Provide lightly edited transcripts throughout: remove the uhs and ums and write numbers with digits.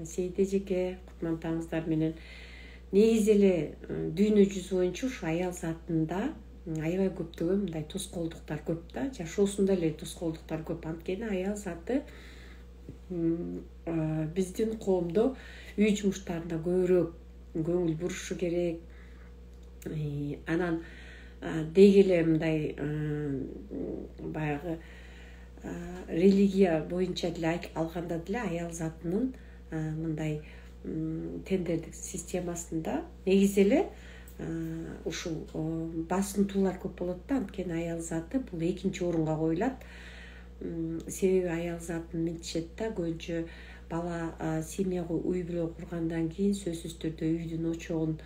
Сейде жеке кутмантаңыздар менен негизи эле дүйнө жүзү боюнча ушу аял затында аябай көптөгөн мындай тоскоолдуктар көп да, жашоосунда эле тоскоолдуктар көп. Анткени аял заты биздин коомдо үй жумуштарына көбүрөөк көңүл бурушу керек. Анан деги эле мындай баягы религия боюнча деле алганда деле аял затынын мындай тендердик системасында негизи эле ушул басынтуулар көп болот да. Анткени аял заты бул экинчи орунга коюлат. Себеби аял затын мынтишет да, көбүнчө бала семьяга үй бүлө кургандан кийин сөзсүз түрдө үйдүн очогун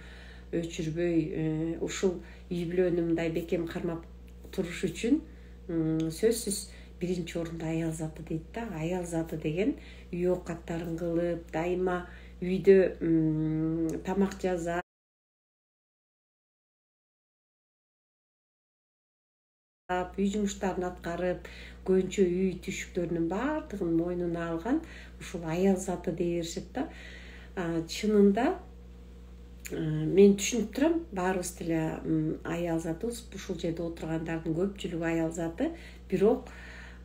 өчүрбөй ушул үй бүлөнү мындай бекем кармап туруш үчүн сөзсүз биринчи орунда аял заты дейт да. Аял заты деген үй оокаттарын кылып, дайыма үйдө тамак жасап, үй жумуштарын аткарып, көбүнчө үй түйшүктөрүнүн баардыгын мойнуна алган ушул аял заты дей беришет да. Чынында мен түшүнүп турам, баарыбыз деле аял затыбыз, ушул жерде отургандардын көпчүлүгү аял заты. Бирок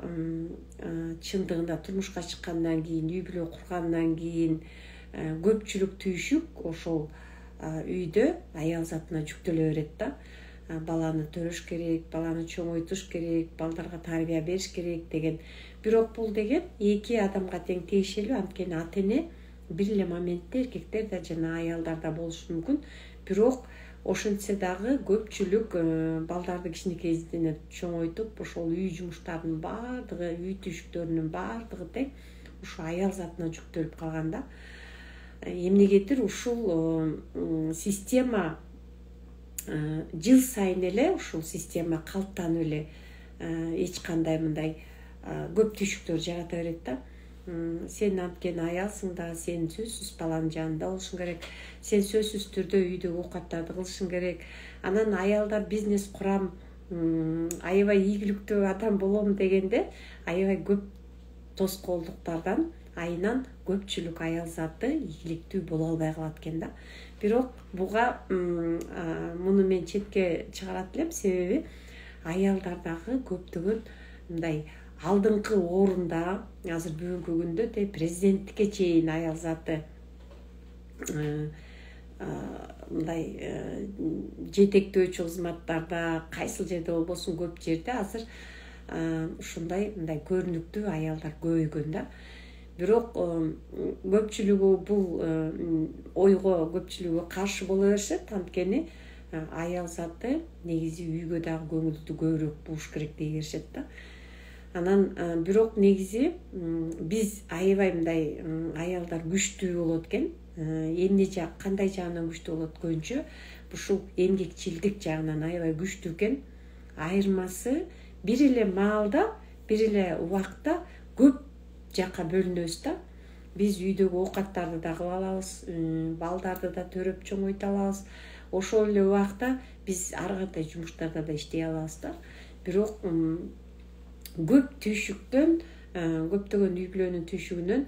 чындыгында турмушка чыккандан кийин, үй бүлө кургандан кийин көпчүлүк түйшүк ошол үйдө аял затына жүктөлө берет да. Баланы төрөш керек, баланы чоңойтуш керек, балдарга тарбия бериш керек деген. Бирок бул деген эки адамга тең тиешелүү. Анткени ата-эне бир эле моментте эркектер да жана аялдар да болушу мүмкүн. Бирок ошентсе дагы көпчүлүк балдарды кичинекейинен чоңойтуп, ошол үй жумуштарынын баардыгы, үй түйшүктөрүнүн баардыгы тең ушу аял затына жүктөлүп калган да. Эмнегедир ушул система жыл сайын эле ушул система калыптанып эле эч кандай мындай көп түйшүктөр жарата берет да. Сен анткени аялсың да, сен сөзсүз баланын жанында болушуң керек, сен сөзсүз түрдө үйдөгү оокаттарды кылышың керек. Анан аялдар бизнес курам, аябай ийгиликтүү адам болом дегенде аябай көп тоскоолдуктардан айынан көпчүлүк аял заты ийгиликтүү боло албай калат экен да. Бирок буга муну мен четке чыгарат элем, себеби аялдардагы көптөгөн мындай алдыңкы орунда азыр бүгүнкү күндө президенттикке чейин аял заты мындай жетектөөчү кызматтарда, кайсыл жерде болбосун көп жерде азыр ушундай мындай көрүнүктүү аялдар көбөйгөн да. Бирок көпчүлүгү бул ойго көпчүлүгү каршы боло беришет. Анткени аял заты негизи үйгө дагы көңүлдү көбүрөөк буруш керек дей беришет да. Анан бирок негизи биз аябай мындай аялдар күчтүү болот экен. Эмне кандай жагынан күчтүү болот? Көбүнчө ушул эмгекчилдик жагынан аябай күчтүү экен. Айырмасы бир эле маалда, бир эле убакта көп жакка бөлүнөбүз да. Биз үйдөгү оокаттарды да кыла алабыз, балдарды да төрөп чоңойто алабыз. Ошол эле убакта биз ар кандай жумуштарда да иштей алабыз да. Бирок көп түйшүктөн, көптөгөн үй бүлөнүн түйшүгүнөн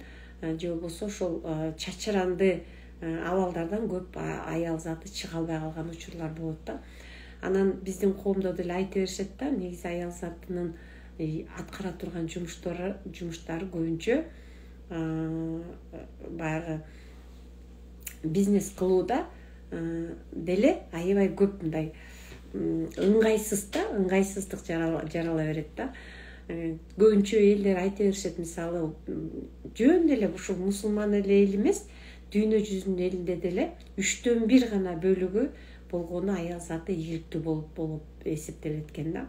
же болбосо ошол чачыранды абалдардан көп аял заты чыга албай калган учурлар болот да. Анан биздин коомдо деле айта беришет да, негизи аял затынын аткара турган жумуштары көбүнчө баягы бизнес кылууда деле аябай көп мындай ыңгайсыздык жарала берет да. Көбүнчө элдер айта беришет, мисалы жөн эле ушул мусулман эле эл эмес, дүйнө жүзүнүн элинде деле 1/3 гана бөлүгү болгону аял заты ийгиликтүү болуп эсептелет экен да.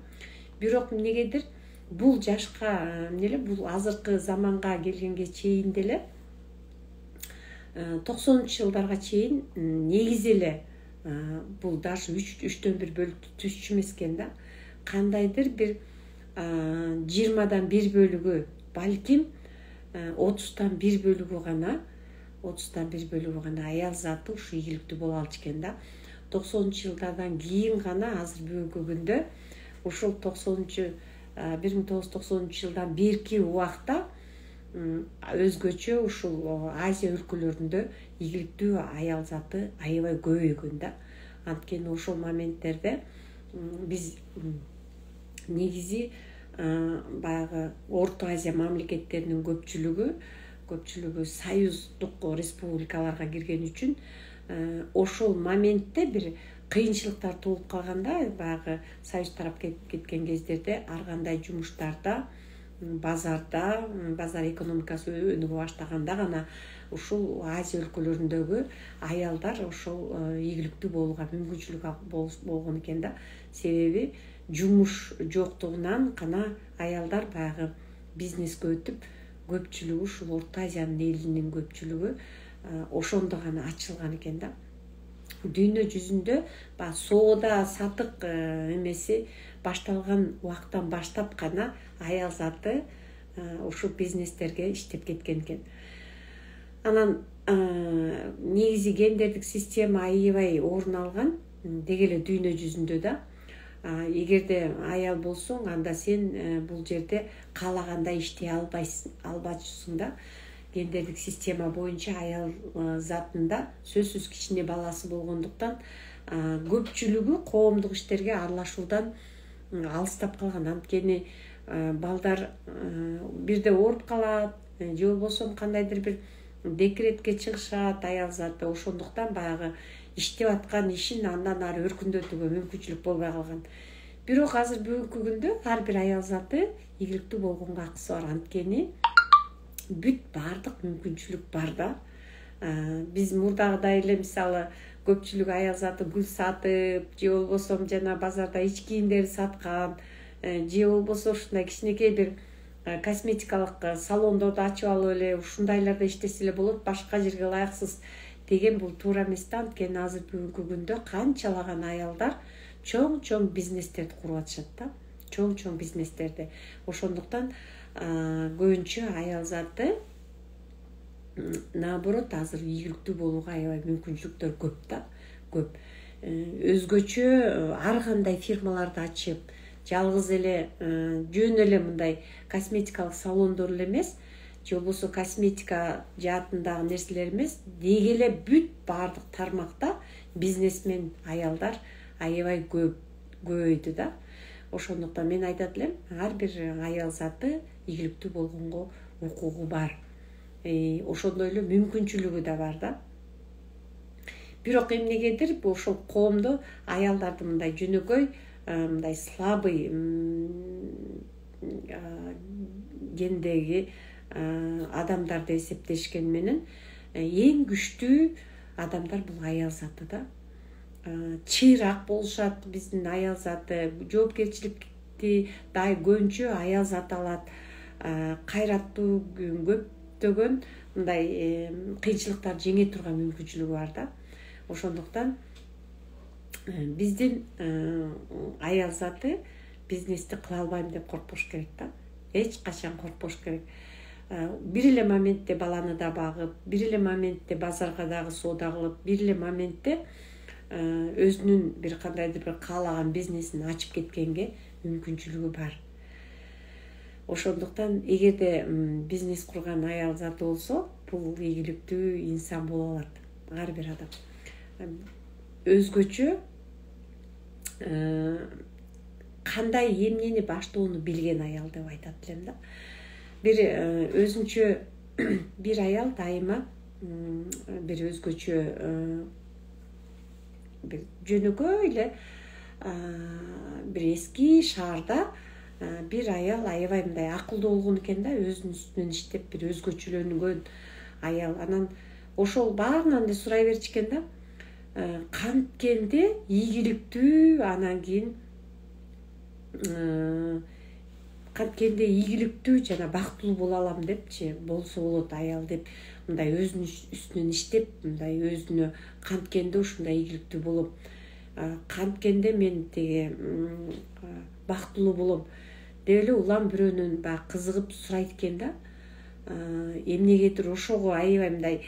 Бирок эмнегедир бул жашка бул азыркы заманга келгенге чейин деле 90-жылдарга чейин негизи эле бул даже 3/1 бөлүктү түзчү эмес экен да. Кандайдыр бир 20-дан 1 бөлүгү, балким 30-тан 1 бөлүгү гана аял заты ушу ийгиликтүү боло алчу экен да. 90-жылдардан кийин гана азыр бүгүнкү күндө ушул 1990 жылдан берки убакта өзгөчө ушул Азия өлкөлөрүндө ийгиликтүү аял заты аябай көбөйгөн да. Анткени ошол моменттерде биз негизи баягы Орто Азия мамлекеттеринин көпчүлүгү союздук республикаларга кирген үчүн ошол моментте бир кыйынчылыктар туулуп калганда, баягы союз тарап кеткен кездерде ар кандай жумуштарда, базар экономикасы өнүгө баштаганда гана ушул Азия өлкөлөрүндөгү аялдар ошол ийгиликтүү болууга мүмкүнчүлүк болгон экен да. Себеби жумуш жоктугунан гана аялдар баягы бизнеске өтүп, көпчүлүгү ушул Орто Азиянын элинин көпчүлүгү ошондо гана ачылган экен да. Дүйнө жүзүндө соода сатык эмеси башталган убактан баштап гана аял заты ушул бизнестерге иштеп кеткен экен. Анан негизи гендердик система аябай орун алган деги эле дүйнө жүзүндө да. Эгерде аял болсоң, анда сен бул жерде каалагандай иштей албайсың да. Гендердик система боюнча аял затында сөзсүз кичине баласы болгондуктан көпчүлүгү коомдук иштерге аралашуудан алыстап калган. Анткени балдар бирде ооруп калат, же болбосо кандайдыр бир декретке чыгышат аял заты. Ошондуктан баягы иштеп аткан ишин андан ары өркүндөтүүгө мүмкүнчүлүк болбой калган. Бирок азыр бүгүнкү күндө ар бир аял заты ийгиликтүү болгонго акысы бар. Анткени бүт баардык мүмкүнчүлүк бар да. Биз мурдагыдай эле мисалы көпчүлүк аял заты гүл сатып, же болбосо жана базарда ич кийимдерди саткан, же болбосо ушундай кичинекей бир косметикалык салондорду ачып алып эле ушундайларда иштесе эле болот, башка жерге ылайыксыз деген бул туура эмес да. Анткени азыр бүгүнкү күндө канчалаган аялдар чоң бизнестерди куруп атышат да. Чоң бизнестерди. Ошондуктан көбүнчө аял заты наоборот азыр ийгиликтүү болууга аябай мүмкүнчүлүктөр көп да. Көп. Өзгөчө ар кандай фирмаларды ачып, жалгыз эле жөн эле мындай косметикалык салондор эле эмес, же болбосо косметика жаатындагы нерселер эмес, деги эле бүт баардык тармакта бизнесмен аялдар аябай көбөйдү да. Ошондуктан мен айтат элем, ар бир аял заты ийгиликтүү болгонго укугу бар. Ошондой эле мүмкүнчүлүгү да бар да. Бирок эмнегедир ошол коомдо аялдарды мындай жөнөкөй, мындай слабый гендеги адамдарды эсептешкен менен эң күчтүү адамдар бул аял заты да. Чыйраак болушат биздин аял заты, жоопкерчиликти дай көбүнчө аял заты алат. Кайраттуу көптөгөн мындай кыйынчылыктарды жеңе турган мүмкүнчүлүгү бар да. Ошондуктан биздин аял заты бизнести кыла албайм деп коркпош керек да. Эч качан коркпош керек. Бир эле моментте баланы да багып, бир эле моментте базарга дагы соода кылып, бир эле моментте өзүнүн бир кандайдыр бир каалаган бизнесин ачып кеткенге мүмкүнчүлүгү бар. Ошондуктан эгерде бизнес курган аял заты болсо, бул ийгиликтүү инсан боло алат ар бир адам. Өзгөчө кандай эмнени баштоону билген аял деп айтат элем да. Бир өзүнчө бир аял дайыма бир өзгөчө бир жөнөкөй эле бир эски шаарда бир аял аябай мындай акылдуу болгон экен да, өзүнүн үстүнөн иштеп бир өзгөчөлөнгөн аял. Анан ошол баарынан эле сурай беришкен да. Канткенде ийгиликтүү, анан кийин канткенде ийгиликтүү жана бактылуу боло алам депчи, болсо болот аял деп мындай өзүнүн үстүнөн иштеп, мындай өзүнө канткенде ушундай ийгиликтүү болом. Канткенде мен теге бактылуу болом деп эле улам бирөөнөн баягы кызыгып сурайт экен да. Эмнегедир ошого аябай мындай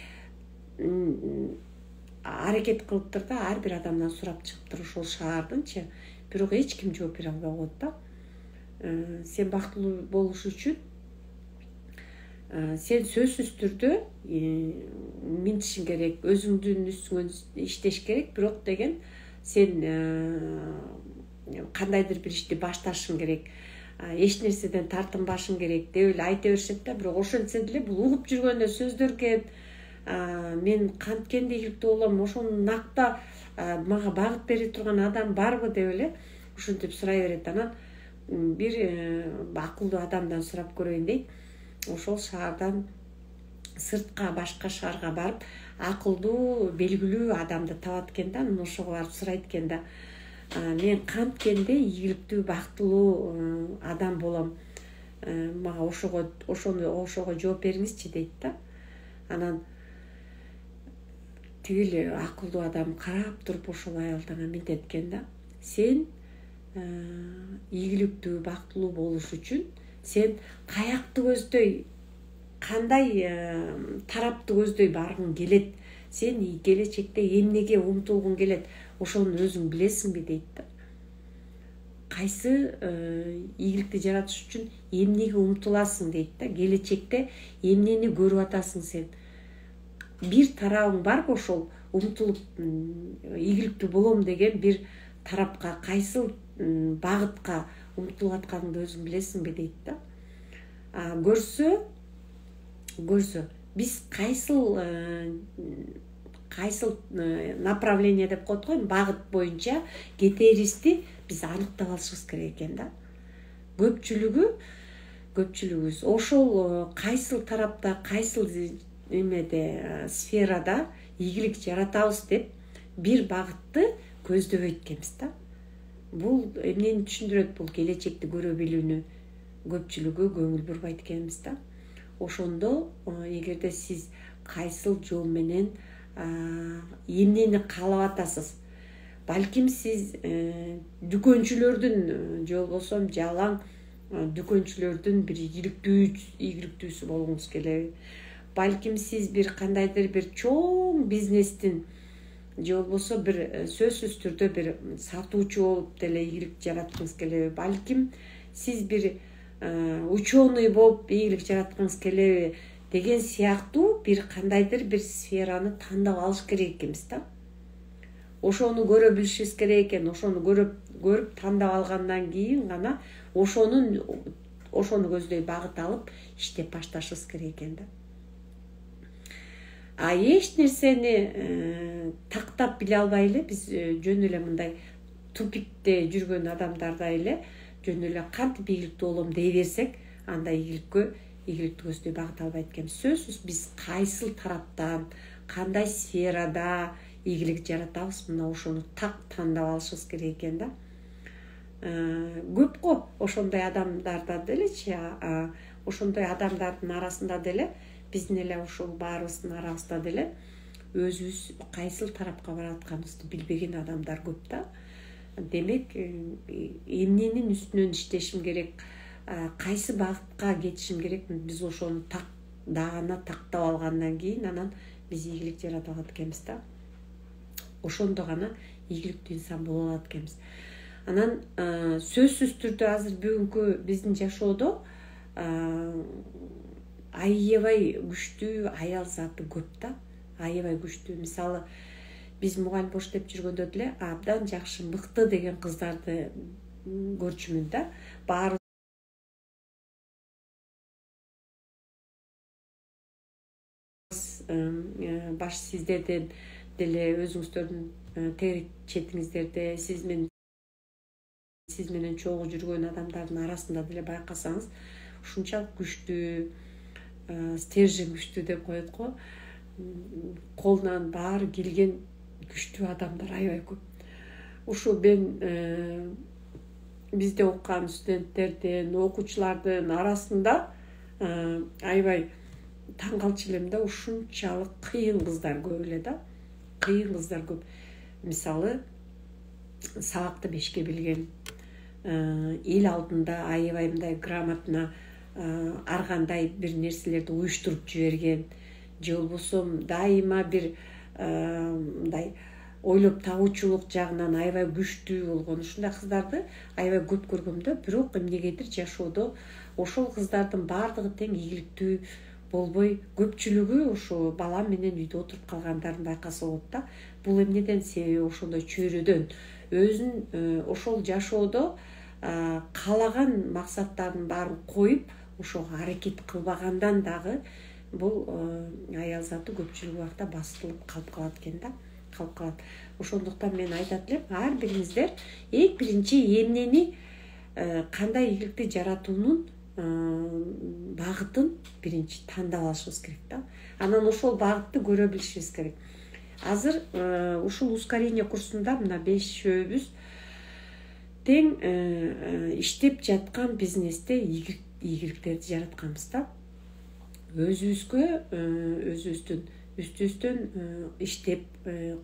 аракет кылыптыр да, ар бир адамдан сурап чыгыптыр ошол шаардынчы. Бирок эч ким жооп бере албай коет да. Сен бактылуу болуш үчүн Сен сөзсүз түрдө минтишиң керек, өзүңдүн үстүңөн иштеш керек, бирок деген сен кандайдыр бир ишти башташың керек, эч нерседен тартынбашың керек деп эле айта беришет да. Бирок ошентсе деле бул угуп жүргөн сөздөр экен. Мен канткенде ийгиликтүү болом, ошону накта мага багыт бере турган адам барбы деп эле ушинтип сурай берет. Анан бир акылдуу адамдан сурап көрөйүн дейт. Ошол шаардан сыртка, башка шаарга барып, акылдуу, белгилүү адамды табат экен да. Анан ошого барып сурайт экен да. Мен канткенде ийгиликтүү, бактылуу адам болом. Мага ошого жооп бериңизчи дейт да. Анан тигил акылдуу адам карап туруп ошол аялдан мынтет экен да. Сен ийгиликтүү, бактылуу болуш үчүн сен каякты көздөй, кандай тарапты көздөй баргың келет? Сен келечекте эмнеге умтулгуң келет? Ошону өзүң билесиңби дейт да. Кайсы ийгиликти жаратыш үчүн эмнеге умтуласың дейт да. Келечекте эмнени көрүп атасың сен? Бир тарабың барбы ошол умтулуп ийгиликтүү болом деген бир тарапка, кайсы багытка умтулуп атканыңды өзүң билесиңби дейт да. Көрсө биз кайсыл направление деп коет го, багыт боюнча кетерибизди биз аныктап алышыбыз керек экен да. Көпчүлүгүбүз ошол кайсыл тарапта, кайсыл сферада ийгилик жаратабыз деп бир багытты көздөбөйт экенбиз да. Бул эмнени түшүндүрөт? Бул келечекти көрө билүүнү көпчүлүгү көңүл бурбайт экенбиз да. Ошондо эгерде сиз кайсыл жол менен эмнени каалап атасыз, балким сиз дүкөнчүлөрдүн же болбосо жалаң дүкөнчүлөрдүн бир ийгиликтүүсү болгуңуз келеби? Балким сиз бир кандайдыр бир чоң бизнестин же болбосо бир сөзсүз түрдө бир сатуучу болуп деле ийгилик жараткыңыз келеби? Балким сиз бир ученый болуп ийгилик жараткыңыз келеби? Деген сыяктуу бир кандайдыр бир сфераны тандап алыш керек экенбиз да. Ошону көрө билишибиз керек экен. Ошону көрүп тандап алгандан кийин гана ошону көздөй багыт алып иштеп башташыбыз керек экен да. Эч нерсени тактап биле албай эле биз жөн эле мындай тупикте жүргөн адамдардай эле жөн эле кантип ийгиликтүү болом дей берсек, анда ийгиликтүү көздөй багыт албайт экенбиз. Сөзсүз биз кайсыл тараптан, кандай сферада ийгилик жаратабыз, мына ошону так тандап алышыбыз керек экен да. Көп го ошондой адамдарда делечи, ошондой адамдардын арасында деле биздин эле ушул баарыбыздын арабызда деле өзүбүз кайсыл тарапка баратканыбызды билбеген адамдар көп да. Демек, эмненин үстүнөн иштешим керек, кайсы багытка кетишим керек, биз ошону даана тактап алгандан кийин анан биз ийгилик жарата алат экенбиз да. Ошондо гана ийгиликтүү инсан боло алат экенбиз. Анан сөзсүз түрдө азыр бүгүнкү биздин жашоодо аябай күчтүү аял заты көп да. Аябай күчтүү. Мисалы, биз мугалим болуп иштеп жүргөндө деле абдан жакшы, мыкты деген кыздарды көрчүмүн да. Баары баш сиздерден деле өзүңүздөрдүн тегерек четиңиздерде сиз менен чогуу жүргөн адамдардын арасында деле байкасаңыз, ушунчалык күчтүү, стержень күчтүү деп коет го. Колунан баары келген күчтүү адамдар аябай көп. Ушу мен бизде окуган студенттердин, окуучулардын арасында аябай таң калчу элем да. Ушунчалык кыйын кыздар көп эле да. Кыйын кыздар көп. Мисалы, сабакты бешке билген, эл алдында аябай мындай грамотно ар кандай бир нерселерди уюштуруп жиберген, же болбосо дайыма бир мындай ойлоп табуучулук жагынан аябай күчтүү болгон ушундай кыздарды аябай көп көргөм да. Бирок эмнегедир жашоодо ошол кыздардын баардыгы тең ийгиликтүү болбой көпчүлүгү ошо балам менен үйдө отуруп калгандарын байкаса болот да. Бул эмнеден? Себеби ошондой чөйрөдөн өзүн ошол жашоодо каалаган максаттардын баарын коюп ошого аракет кылбагандан дагы бул аял заты көпчүлүк убакта басылып калып калат экен да, калып калат. Ошондуктан мен айтат элем, ар бириңиздер эң биринчи эмнени кандай ийгиликти жаратуунун багытын биринчи тандап алышыбыз керек да. Анан ошол багытты көрө билишибиз керек. Азыр ушул ускорение курсунда мына 5 тең иштеп жаткан бизнесте ийгиликтерди жаратканбыз да. Өзүбүздүн үстүбүздөн иштеп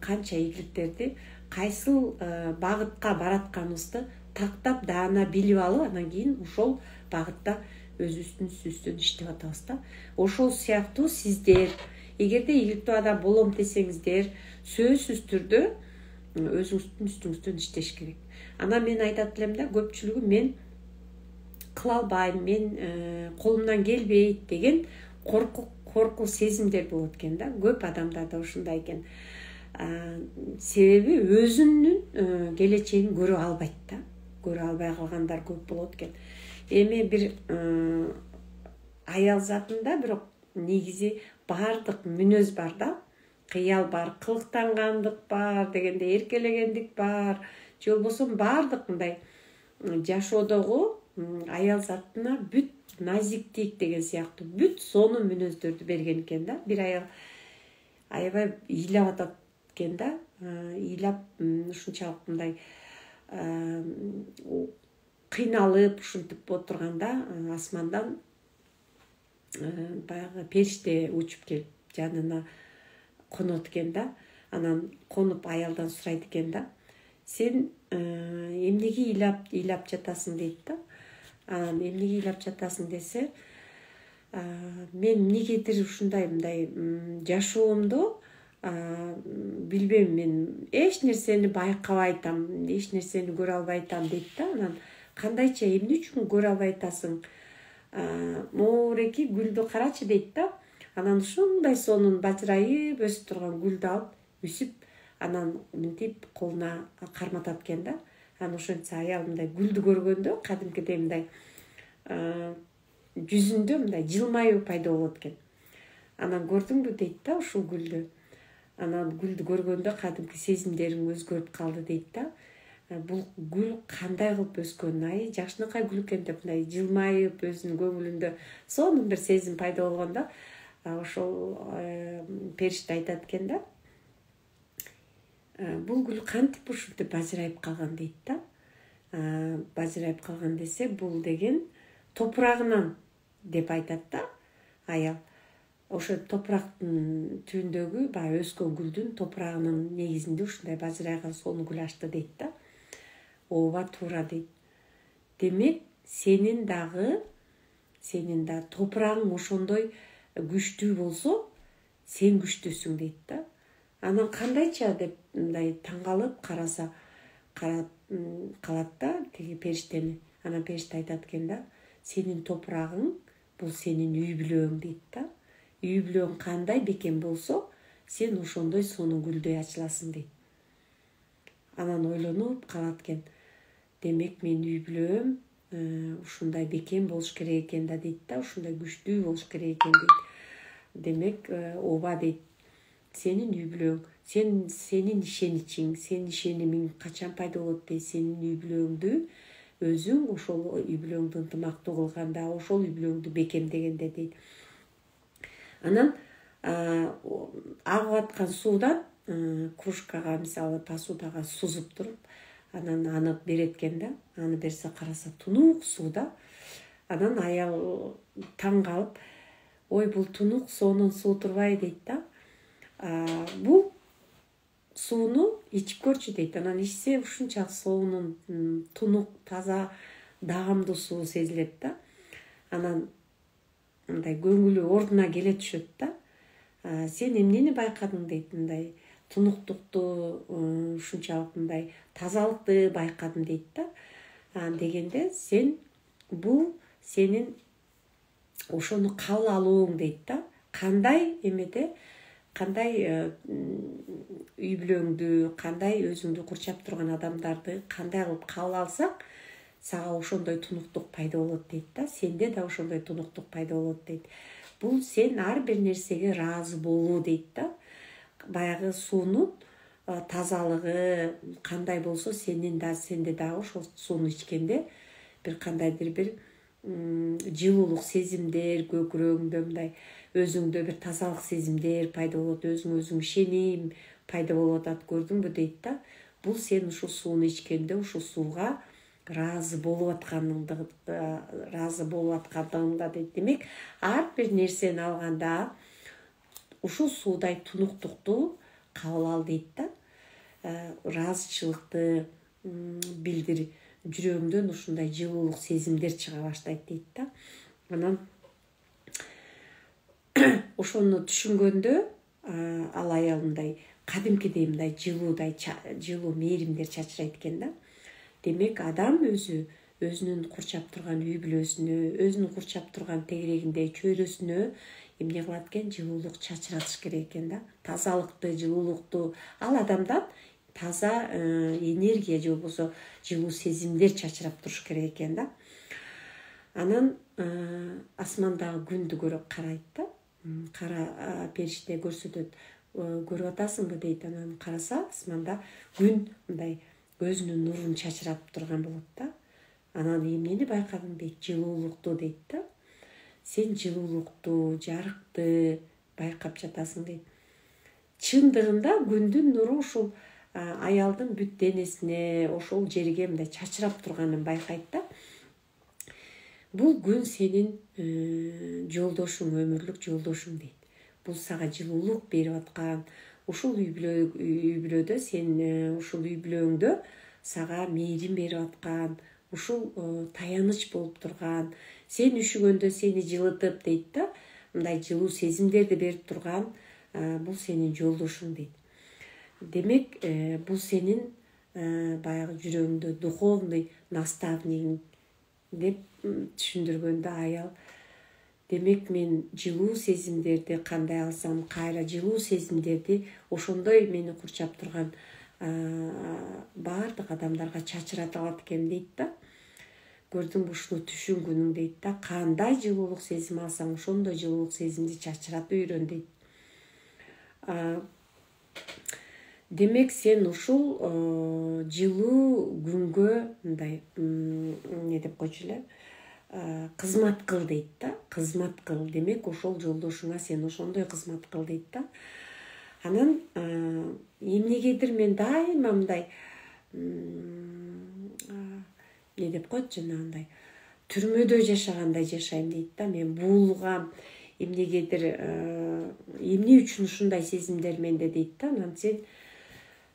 канча ийгиликтерди кайсыл багытка баратканыбызды тактап даана билип алып, анан кийин ошол багытта өзүбүздүн үстүбүздөн иштеп атабыз да. Ошол сыяктуу сиздер эгерде ийгиликтүү адам болом десеңиздер, сөзсүз түрдө өзүңүздүн үстүңүздөн иштеш керек. Анан мен айтат элем да, көпчүлүгү мен кыла албайм, мен колумдан келбейт деген корку сезимдер болот экен да. Көп адамдарда ушундай экен. Себеби өзүнүн келечегин көрө албайт да. Көрө албай калгандар көп болот экен. Эми бир аял затында бирок негизи баардык мүнөз бар да. Кыял бар, кылыктангандык бар, дегенде эркелегендик бар. Же болбосо баардык мындай жашоодогу аял затына бүт назиктик деген сыяктуу бүт сонун мүнөздөрдү берген экен да. Бир аял аябай ыйлап атат экен да. Ыйлап ушунчалык мындай кыйналып ушинтип отурганда асмандан баягы периште учуп келип жанына конот экен да. Анан конуп аялдан сурайт экен да. Сен эмнеге ыйлап жатасың дейт да. Анан эмнеге ыйлап жатасың десе, мен эмнегедир ушундай мындай жашоомдо билбейм, мен эч нерсени байкабай атам, эч нерсени көрө албай атам дейт да. Анан кандайча, эмне үчүн көрө албай атасың? Моореки гүлдү карачы дейт да. Анан ушундай сонун бажырайып өсүп турган гүлдү алып үсүп, анан мынтип колуна карматат экен да. Анан ошентсе аял мындай гүлдү көргөндө кадимкидей мындай жүзүндө мындай жылмаюу пайда болот экен. Анан көрдүңбү дейт да ушул гүлдү. Анан гүлдү көргөндө кадимки сезимдериң өзгөрүп калды дейт да. Бул гүл кандай кылып өскөн, ай жакшынакай гүл экен деп мындай жылмайып өзүнүн көңүлүндө сонун бир сезим пайда болгондо ошол периште айтат экен да. Бул гүл кантип ушинтип бажырайып калган дейт да. Бажырайып калган десе, бул деген топурагынан деп айтат да аял. Ошо топурактын түбүндөгү баягы өскөн гүлдүн топурагынын негизинде ушундай бажырайган сонун гүл ачты дейт да. Ооба, туура дейт. Демек, сенин дагы топурагың ошондой күчтүү болсо, сен күчтүүсүң дейт да. Анан кандайча деп мындай таң калып караса калат да тиги периштени. Анан периште айтат экен да, сенин топурагың бул сенин үй бүлөң дейт да. Үй бүлөң кандай бекем болсо, сен ошондой сонун гүлдөй ачыласың дейт. Анан ойлонуп калат экен. Демек, мен үй бүлөм ушундай бекем болуш керек экен да дейт да, ушундай күчтүү болуш керек экен дейт. Демек, ооба дейт. Сенин үй бүлөң, сенин ишеничиң, сенин ишенимиң качан пайда болот дейт, сенин үй бүлөңдү өзүң ошол үй бүлөңдү ынтымактуу кылганда, ошол үй бүлөңдү бекемдегенде дейт. Анан агып аткан суудан кружкага, мисалы посудага сузуп туруп, анан аны берет экен да. Аны берсе караса тунук суу да. Анан аял таң калып, ой, бул тунук сонун суу турбай дейт да. Бул сууну ичип көрчү дейт. Анан ичсе ушунчалык сонун, тунук, таза, дагамдуу суу сезилет да. Анан мындай көңүлү ордуна келе түшөт да. Сен эмнени байкадың дейт, мындай тунуктукту, ушунчалык мындай тазалыкты байкадым дейт да. Дегенде бул сенин ошону кабыл алууң дейт да. Кандай эмеде, кандай үй бүлөңдү, кандай өзүңдү курчап турган адамдарды кандай кылып кабыл алсак, сага ошондой тунуктук пайда болот дейт да. Сенде да ошондой тунуктук пайда болот дейт. Бул сен ар бир нерсеге ыраазы болуу дейт да. Баягы суунун тазалыгы кандай болсо, сенде дагы ошол сууну ичкенде бир кандайдыр бир жылуулук сезимдер көкүрөгүңдө, мындай өзүңдө бир тазалык сезимдер пайда болот, өзүң ишеним пайда болуп атат, көрдүңбү дейт да. Бул сен ушул сууну ичкенде ушул сууга ыраазы болуп аткандыгыңда дейт. Демек, ар бир нерсени алганда ушул суудай тунуктукту кабыл ал дейт да. Ыраазычылыкты билдир, жүрөгүңдөн ушундай жылуулук сезимдер чыга баштайт дейт да. Анан ошону түшүнгөндө ал аял мындай кадимкидей мындай жылуу мээримдер чачырайт экен да. Демек, адам өзүнүн курчап турган үй бүлөсүнө, өзүнүн курчап турган тегерегинде чөйрөсүнө эмне кылат экен? Жылуулук чачыратыш керек экен да. Тазалыкты, жылуулукту ал адамдан таза энергия же болбосо жылуу сезимдер чачырап туруш керек экен да. Анан асмандагы күндү көрүп карайт да. Кара периште көрсөтөт. Көрүп атасыңбы дейт. Анан караса, асманда күн мындай өзүнүн нурун чачырап турган болот да. Анан эмнени байкадың дейт? Жылуулукту дейт да. Сен жылуулукту, жарыкты байкап жатасың дейт. Чындыгында күндүн нуру ушул аялдын бүт денесине, ошол жерге мындай чачырап турганын байкайт да. Бул күн сенин жолдошуң, өмүрлүк жолдошуң дейт. Бул сага жылуулук берип аткан, ушул үй бүлөдө сен ушул үй бүлөңдө сага мээрим берип аткан, ушул таяныч болуп турган, сен үшүгөндө сени жылытып дейт да, мындай жылуу сезимдерди берип турган, бул сенин жолдошуң дейт. Демек, бул сенин баягы жүрөгүңдө духовный наставнигиң деп түшүндүргөндө аял. Демек, мен жылуу сезимдерди кандай алсам, кайра жылуу сезимдерди ошондой мени курчап турган баардык адамдарга чачырата алат экен дейт да. Көрдүңбү, ушуну түшүнгүнүң дейт да. Кандай жылуулук сезим алсаң, ошондой жылуулук сезимди чачырата үйрөн дейт. Демек, сен ушул жылуу күнгө мындай эмне деп койчу эле, кызмат кыл дейт да. Кызмат кыл. Демек, ошол жолдошуңа сен ошондой кызмат кыл дейт да. Анан эмнегедир мен дайыма мындай эмне деп коет, жанагындай түрмөдө жашагандай жашайм дейт да. Мен буулгам, эмнегедир эмне үчүн ушундай сезимдер менде дейт да. Анан сен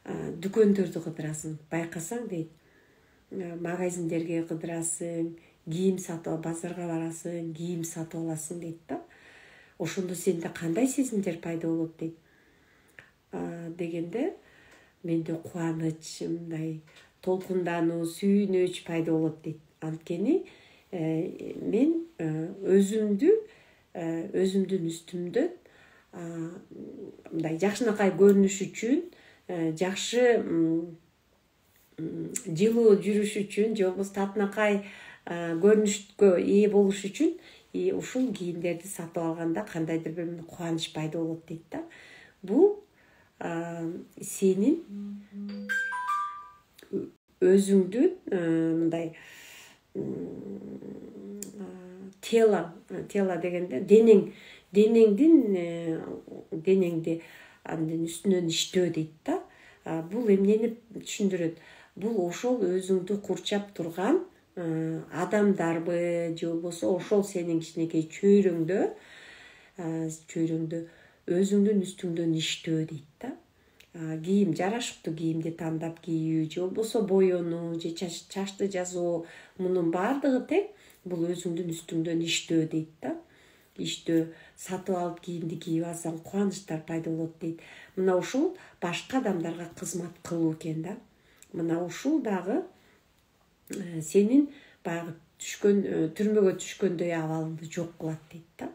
дүкөндөрдү кыдырасың, байкасаң дейт, магазиндерге кыдырасың, кийим сатып, базарга барасың, кийим сатып аласың дейт да. Ошондо сенде кандай сезимдер пайда болот дейт. Дегенде менде кубаныч, мындай толкундануу, сүйүнүч пайда болот дейт. Анткени мен өзүмдүн үстүмдөн мындай жакшынакай көрүнүш үчүн, жакшы жылуу жүрүш үчүн, же болбосо татынакай көрүнүшкө ээ болуш үчүн ушул кийимдерди сатып алганда кандайдыр бир кубаныч пайда болот дейт да. Бул сенин өзүңдүн мындай тело дегенде денеңди анын үстүнөн иштөө дейт да. Бул эмнени түшүндүрөт? Бул ошол өзүңдү курчап турган адамдарбы, же болбосо ошол сенин кичинекей чөйрөңдө өзүңдүн үстүңдөн иштөө дейт да. Кийим, жарашыктуу кийимди тандап кийүү, же болбосо боенуу, же чачты жасоо, мунун баардыгы тең бул өзүңдүн үстүңдөн иштөө дейт да. Иштөө, сатып алып кийимди кийип алсаң кубанычтар пайда болот дейт. Мына ушул башка адамдарга кызмат кылуу экен да. Мына ушул дагы сенин баягы түрмөгө түшкөндөй абалыңды жок кылат дейт да.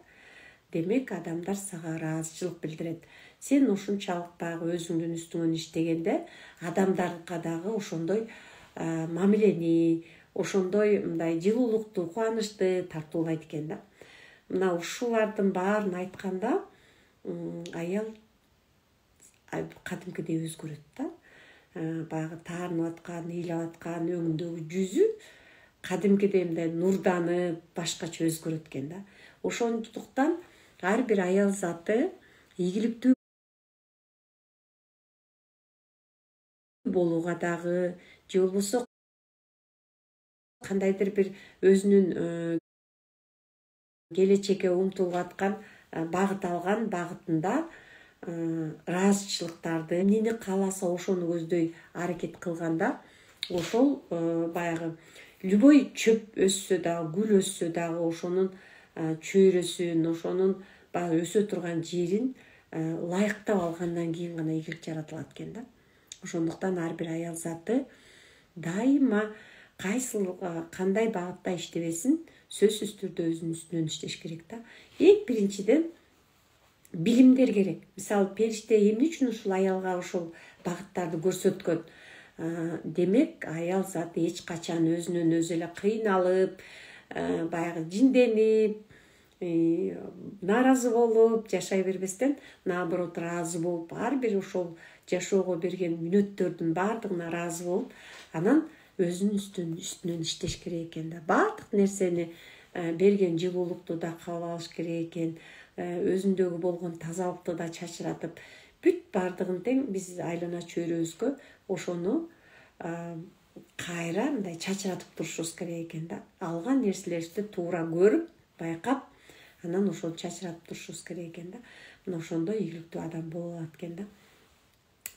Демек адамдар сага ыраазычылык билдирет. Сен ушунчалык багы өзүңдүн үстүңөн иштегенде адамдарга дагы ошондой мамилени, ошондой мындай жылуулукту, кубанычты тартуулайт экен да. Мына ушулардын баарын айтканда аял кадимкидей өзгөрөт да. Баягы таарынып аткан, ыйлап аткан өңүндөгү жүзү кадимкидей мындай нурданып, башкача өзгөрөт экен да. Ошондуктан ар бир аял заты ийгиликтүү болууга дагы, же болбосо кандайдыр бир өзүнүн келечекке умтулуп аткан багыт алган багытында ыраазычылыктарды, эмнени кааласа ошону көздөй аракет кылганда, ошол баягы любой чөп өссө дагы, гүл өссө дагы ошонун чөйрөсүн, ошонун баягы өсө турган жерин ылайыктап алгандан кийин гана ийгилик жаратылат экен да. Ошондуктан ар бир аял заты дайыма кандай багытта иштебесин, сөзсүз түрдө өзүнүн үстүнөн иштеш керек да. Эң биринчиден билимдер керек. Мисалы, периште эмне үчүн ушул аялга ошол багыттарды көрсөткөн? Демек, аял заты эч качан өзүнөн өзү эле кыйналып, баягы жинденип, нааразы болуп жашай бербестен, наоборот, ыраазы болуп, ар бир ошол жашоого берген мүнөттөрдүн баардыгына ыраазы болуп, анан өзүнүн үстүнөн иштеш керек экен да. Баардык нерсени берген жылуулукту да кабыл алыш керек экен, өзүндөгү болгон тазалыкты да чачыратып, бүт баардыгын тең биз айлана чөйрөбүзгө ошону кайра мындай чачыратып турушубуз керек экен да. Алган нерселерибизди туура көрүп, байкап, анан ошону чачыратып турушубуз керек экен да. Мына ошондо ийгиликтүү адам боло алат экен да.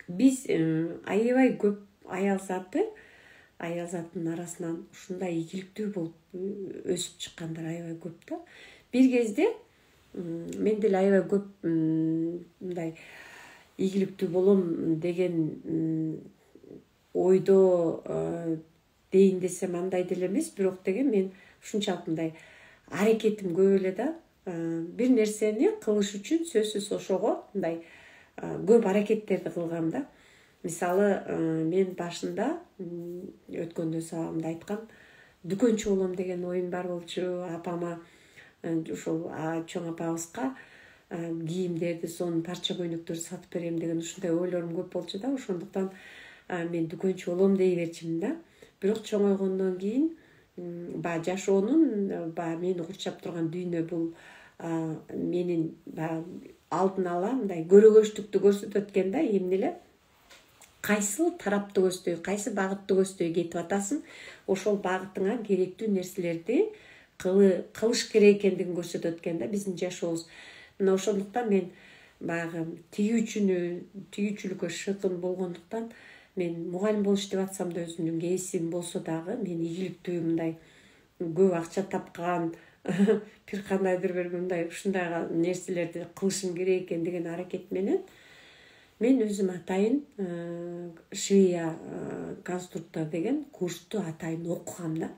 Биз аябай көп аял заттын арасынан ушундай ийгиликтүү болуп өсүп чыккандар аябай көп да. Бир кезде мен деле аябай көп мындай ийгиликтүү болом деген ойдо дейин десем андай деле эмес, бирок деген мен ушунчалык мындай аракетим көп эле да. Бир нерсени кылыш үчүн сөзсүз ошого мындай көп аракеттерди кылгам да. Мисалы, мен башында өткөндө сабагымда айткам, дүкөнчү болом деген оюм бар болчу. Апама, ошол чоң апабызга кийимдерди, сонун парча көйнөктөрдү сатып берем деген ушундай ойлорум көп болчу да. Ошондуктан мен дүкөнчү болом дей берчимин да. Бирок чоңойгондон кийин баягы жашоонун мени курчап турган дүйнө бул менин алдын ала мындай көрөгөчтүктү көрсөтөт экен да. Эмне эле кайсы тарапты көздөй, кайсы багытты көздөй кетип атасың, ошол багытыңа керектүү нерселерди кылыш керек экендигин көрсөтөт экен да биздин жашообуз. Мына ошондуктан мен баягы тигүүчүлүккө шыкым болгондуктан мен мугалим болуш деп атсам да, өзүмдүн кесибим болсо дагы, мен ийгиликтүү мындай көп акча тапкан, бир кандайдыр бир мындай ушундайга нерселерди кылышым керек экен деген аракет менен мен өзүм атайын швея конструктор деген курсту атайын окугам да.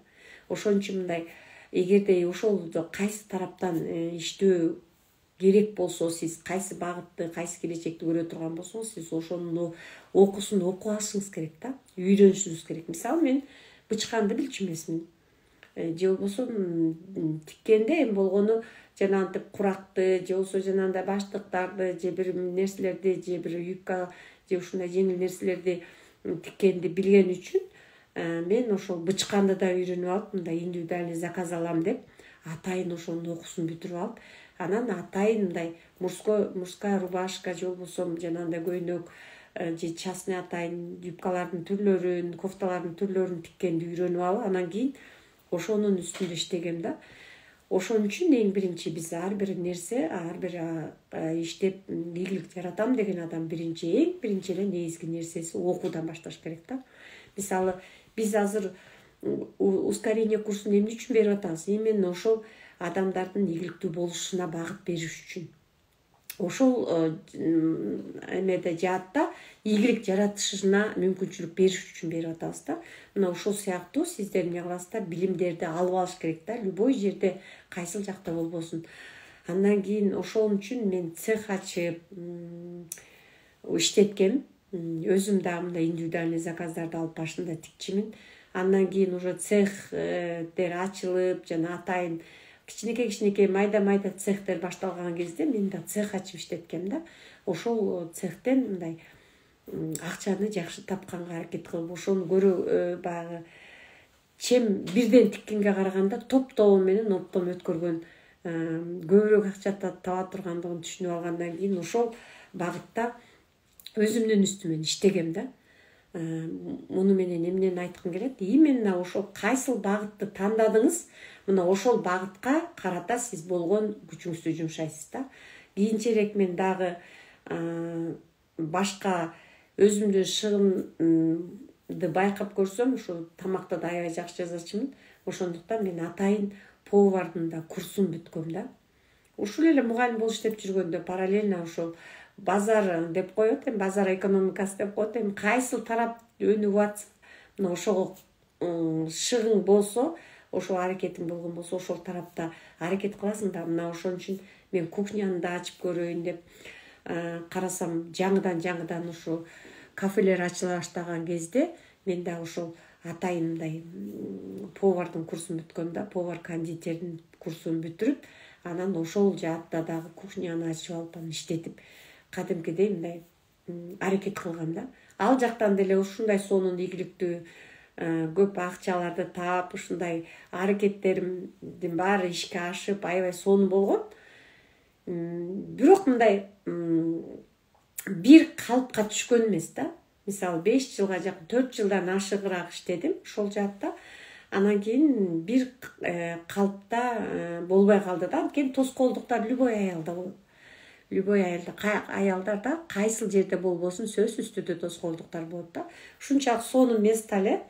Ошон үчүн мындай, эгерде ошолду кайсы тараптан иштөө керек болсо, сиз кайсы багытты, кайсы келечекти көрө турган болсоңуз, сиз ошонун окуусун окуп алышыңыз керек да, үйрөнүшүңүз керек. Мисалы, мен бычканды билчү эмесмин. Же болбосо тиккенде эми болгону жанагынтип куракты, же болбосо жанагындай баштыктарды, же бир нерселерди, же бир юбка, же ушундай жеңил нерселерди тиккенди билген үчүн мен ошол бычканды да үйрөнүп алып, мындай индивидуальный заказ алам деп, атайын ошонун окуусун бүтүрүп алып, анан атайын мындай мужская рубашка, же болбосо жанагындай көйнөк, же частный атайын юбкалардын түрлөрүн, кофталардын түрлөрүн тиккенди үйрөнүп алып, анан кийин ошонун үстүндө иштегем да. Ошон үчүн эң биринчи биз ар бир нерсе, ар бир иштеп ийгилик жаратам деген адам эң биринчи эле негизги нерсеси окуудан башташ керек да. Мисалы, биз азыр ускорение курсун эмне үчүн берип атабыз? Именно ошол адамдардын ийгиликтүү болушуна багыт бериш үчүн. ошол эмеде жаатта ийгилик жаратышына мүмкүнчүлүк бериш үчүн берип атабыз да. Мына ошол сыяктуу сиздер эмне кыласыздар, билимдерди алып алыш керек да, любой жерде кайсыл жакта болбосун. Андан кийин ошол үчүн мен цех ачып иштеткем. Өзүм дагы мындай индивидуальный заказдарды алып башында тикчимин. Андан кийин уже цехтер ачылып, жана атайын кичинекей майда цехтер башталган кезде мен да цех ачып иштеткем да. Ошол цехтен мындай акчаны жакшы тапканга аракет кылып, ошону көрө баягы чем бирден тиккенге караганда топ менен оптом өткөргөн көбүрөөк акча таба тургандыгын түшүнүп алгандан кийин ошол багытта өзүмдүн үстүмөн иштегем да. Муну менен эмнени айткым келет? Именно ошол кайсыл багытты тандадыңыз, мына ошол багытка карата сиз болгон күчүңүздү жумшайсыз да. Кийинчерээк мен дагы башка өзүмдүн шыгымды байкап көрсөм, ошо тамакты да аябай жакшы жазачумун. Ошондуктан мен атайын повардын да курсун бүткөм да. Ушул эле мугалим болуп иштеп жүргөндө параллельно ошол базар деп коет, базар экономикасы деп коет, кайсыл тарап өнүгүп атса, мына ошого шыгың болсо, ошол аракетиң болгон болсо, ошол тарапта аракет кыласың да. Мына ошон үчүн мен кухняны да ачып көрөйүн деп карасам, жаңыдан ошо кафелер ачыла баштаган кезде мен да ошол атайын мындай повардын курсун бүткөм да, повар-кондитердин курсун бүтүрүп, анан ошол жаатта дагы кухняны ачып алып иштетип, кадимкидей мындай аракет кылгам да. Ал жактан деле ушундай сонун ийгиликтүү көп акчаларды таап, ушундай аракеттеримдин баары ишке ашып, аябай сонун болгон. Бирок мындай бир калыпка түшкөн эмес да. Мисалы 5 жылга жакын, 4 жылдан ашыгыраак иштедим ошол жаатта. Анан кийин бир калыпта болбой калды да. Анткени тоскоолдуктар любой аялда болот. Любой аялдарда кайсыл жерде болбосун сөзсүз түрдө тоскоолдуктар болот да. Ушунчалык сонун место эле,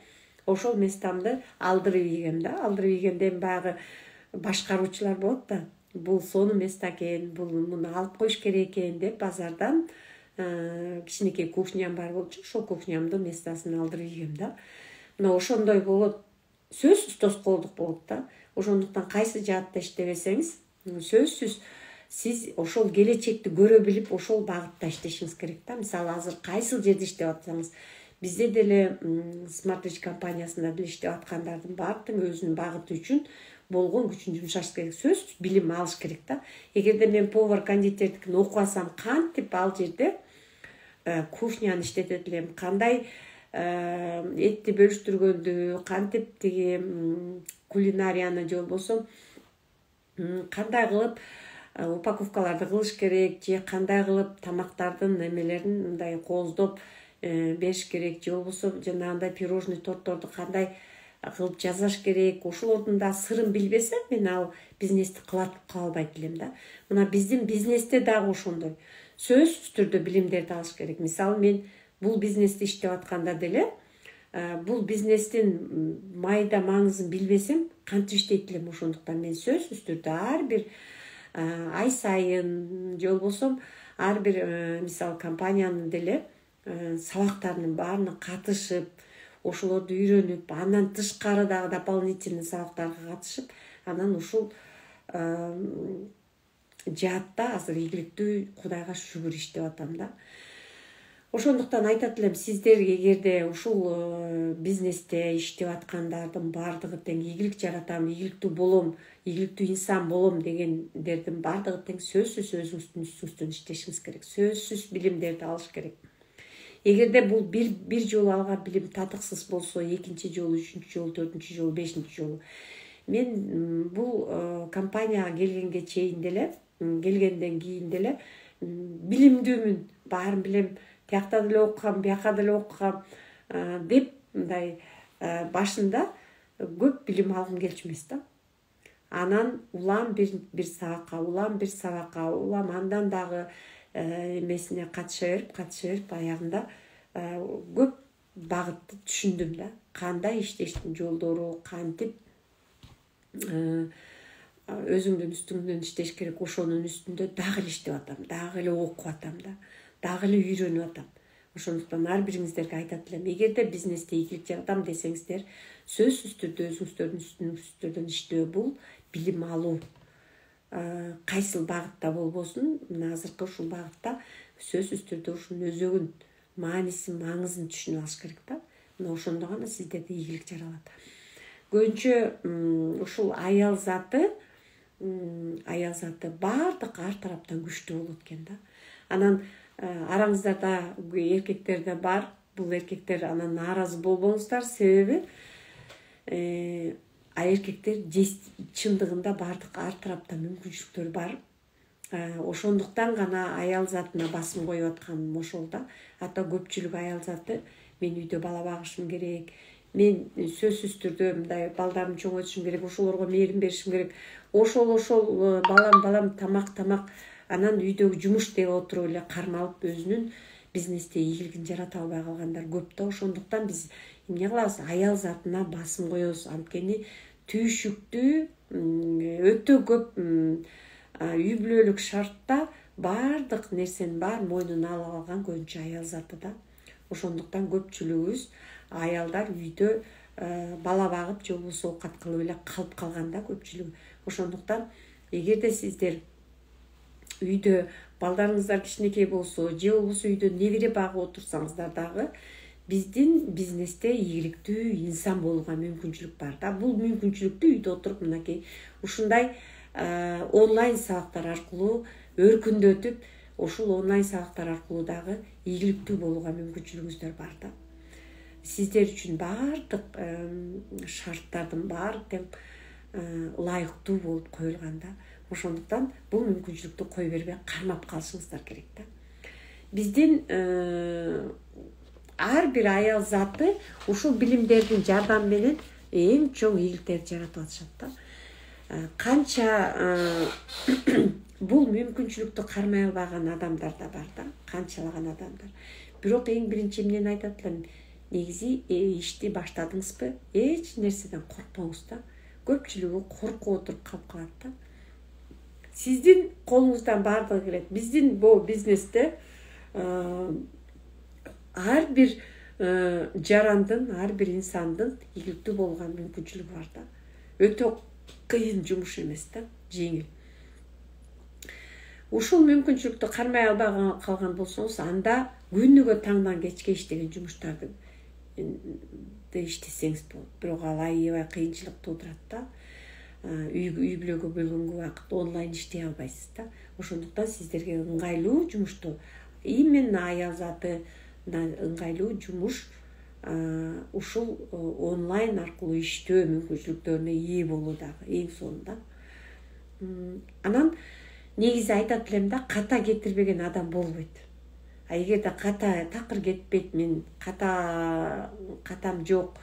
ошол местамды алдырып ийгем да. Алдырып ийгенде баягы башкаруучулар болот да. Бул сонун место экен, муну алып коюш керек экен деп базардан кичинекей кухням бар болчу, ошол кухнямдын местасын алдырып ийгем да. Мына ошондой болот. Сөзсүз тоскоолдук болот да. Ошондуктан кайсы жаатта иштебесеңиз, сөзсүз сиз ошол келечекти көрө билип, ошол багытта иштешиңиз керек да. Мисалы азыр кайсыл жерде иштеп атсаңыз, бизде деле Smart компаниясында деле иштеп аткандардын баардыгы өзүнүн багыты үчүн болгон күчүн жумшаш керек, сөзсүз билим алыш керек да. Эгерде мен повар-кондитердикин окуп алсам, кантип ал жерде кухняны иштетет элем, кандай этти бөлүштүргөндү, кантип тиги кулинарияны же болбосо кандай кылып упаковкаларды кылыш керек, же кандай кылып тамактардын эмелерин мындай кооздоп бериш керек, же болбосо жанагындай пирожный торторду кандай кылып жасаш керек. Ошолордун да сырын билбесем, мен ал бизнести кыла албайт элем да. Мына биздин бизнесте дагы ошондой сөзсүз түрдө билимдерди алыш керек. Мисалы мен бул бизнесте иштеп атканда деле, бул бизнестин майда маңызын билбесем, кантип иштейт элем. Ошондуктан мен сөзсүз түрдө ар бир ай сайын же болбосо ар бир мисалы компаниянын деле сабактарынын баарына катышып, ошолорду үйрөнүп, андан тышкары дагы дополнительный сабактарга катышып, анан ушул жаатта азыр ийгиликтүү, Кудайга шүгүр иштеп атам да. Ошондуктан айтат элем, сиздер эгерде ушул бизнесте иштеп аткандардын баардыгы тең ийгилик жаратам, ийгиликтүү болом, ийгиликтүү инсан болом дегендердин баардыгы тең сөзсүз өзүңүздүн үстүңүздөн иштешиңиз керек, сөзсүз билимдерди алыш керек. Эгерде бул бир жолу алган билим татыксыз болсо, экинчи жолу, үчүнчү жолу, төртүнчү жолу, бешинчи жолу. Мен бул компанияга келгенге чейин деле, келгенден кийин деле билимдүүмүн, баарын билем, тиякта деле окугам, бияка деле окугам деп мындай башында көп билим алгым келчү эмес да. Анан улам бир сабакка, улам андан дагы эмесине катыша берип аягында көп багытты түшүндүм да. Кандай иштештин жолдору, кантип өзүңдүн үстүңдөн иштеш керек, ошонун үстүндө дагы эле иштеп атам, дагы эле окуп атам да, дагы эле үйрөнүп атам. Ошондуктан ар бириңиздерге айтат элем, эгерде бизнесте ийгилик жаратам десеңиздер, сөзсүз түрдө өзүңүздөрдүн үстүнөн иштөө бул билим алуу. Кайсыл багытта болбосун, мына азыркы ушул багытта сөзсүз түрдө ушунун өзөгүн, маанисин, маңызын түшүнүп алыш керек да. Мына ошондо гана сиздерде ийгилик жаралат. Көбүнчө ушул аял заты баардык ар тараптан күчтүү болот экен да. Анан араңыздарда эркектер да бар. Бул эркектер анан нааразы болбоңуздар, себеби эркектер чындыгында баардык ар тараптан мүмкүнчүлүктөр бар. Ошондуктан гана аял затына басым коюп атканым ошол да. Ата көпчүлүк аял заты мен үйдө бала багышым керек, мен сөзсүз түрдө мындай балдарымды чоңойтушум керек, ошолорго мээрим беришим керек, ошол балам тамак, анан үйдөгү жумуш деп отуруп эле кармалып өзүнүн бизнесте ийгилигин жарата албай калгандар көп да. Ошондуктан биз эмне кылабыз? Аял затына басым коебуз. Анткени түйшүктүү өтө көп үй бүлөлүк шартта баардык нерсенин баарын мойнуна ала алган көбүнчө аял заты да. Ошондуктан көпчүлүгүбүз аялдар үйдө бала багып же болбосо оокат кылып эле калып калган да көпчүлүгү. Ошондуктан эгерде сиздер үйдө балдарыңыздар кичинекей болсо же болбосо үйдө небере багып отурсаңыздар дагы биздин бизнесте ийгиликтүү инсан болууга мүмкүнчүлүк бар да. Бул мүмкүнчүлүктү үйдө отуруп мынакей ушундай онлайн сабактар аркылуу өркүндөтүп, ушул онлайн сабактар аркылуу дагы ийгиликтүү болууга мүмкүнчүлүгүңүздөр бар да. Сиздер үчүн баардык шарттардын баары тең ылайыктуу болуп коюлган да. Ошондуктан бул мүмкүнчүлүктү кой бербей кармап калышыңыздар керек да. Биздин ар бир аял заты ушул билимдердин жардамы менен эң чоң ийгиликтерди жаратып атышат да. Канча бул мүмкүнчүлүктү кармай албаган адамдар да бар да, канчалаган адамдар. Бирок эң биринчи эмнени айтат элем, негизи ишти баштадыңызбы, эч нерседен коркпоңуз да. Көпчүлүгү коркуп отуруп калып калат да. Сиздин колуңуздан баардыгы келет. Биздин бул бизнесте ар бир жарандын, ар бир инсандын ийгиликтүү болгон мүмкүнчүлүгү бар да. Өтө кыйын жумуш эмес да, жеңил. Ушул мүмкүнчүлүктү кармай албай калган болсоңуз, анда күнүгө таңдан кечке иштеген жумуштарды иштесеңиз болот. Бирок ал аябай кыйынчылык туудурат да. Үй бүлөгө бөлгөнгө убакыт онлайн иштей албайсыз да. Ошондуктан сиздерге ыңгайлуу жумушту, именно аял заты ыңгайлуу жумуш ушул онлайн аркылуу иштөө мүмкүнчүлүктөрүнө ээ болуу дагы эң сонунда. Анан негизи айтат элем да, ката кетирбеген адам болбойт. Эгерде ката такыр кетпейт, мен катам жок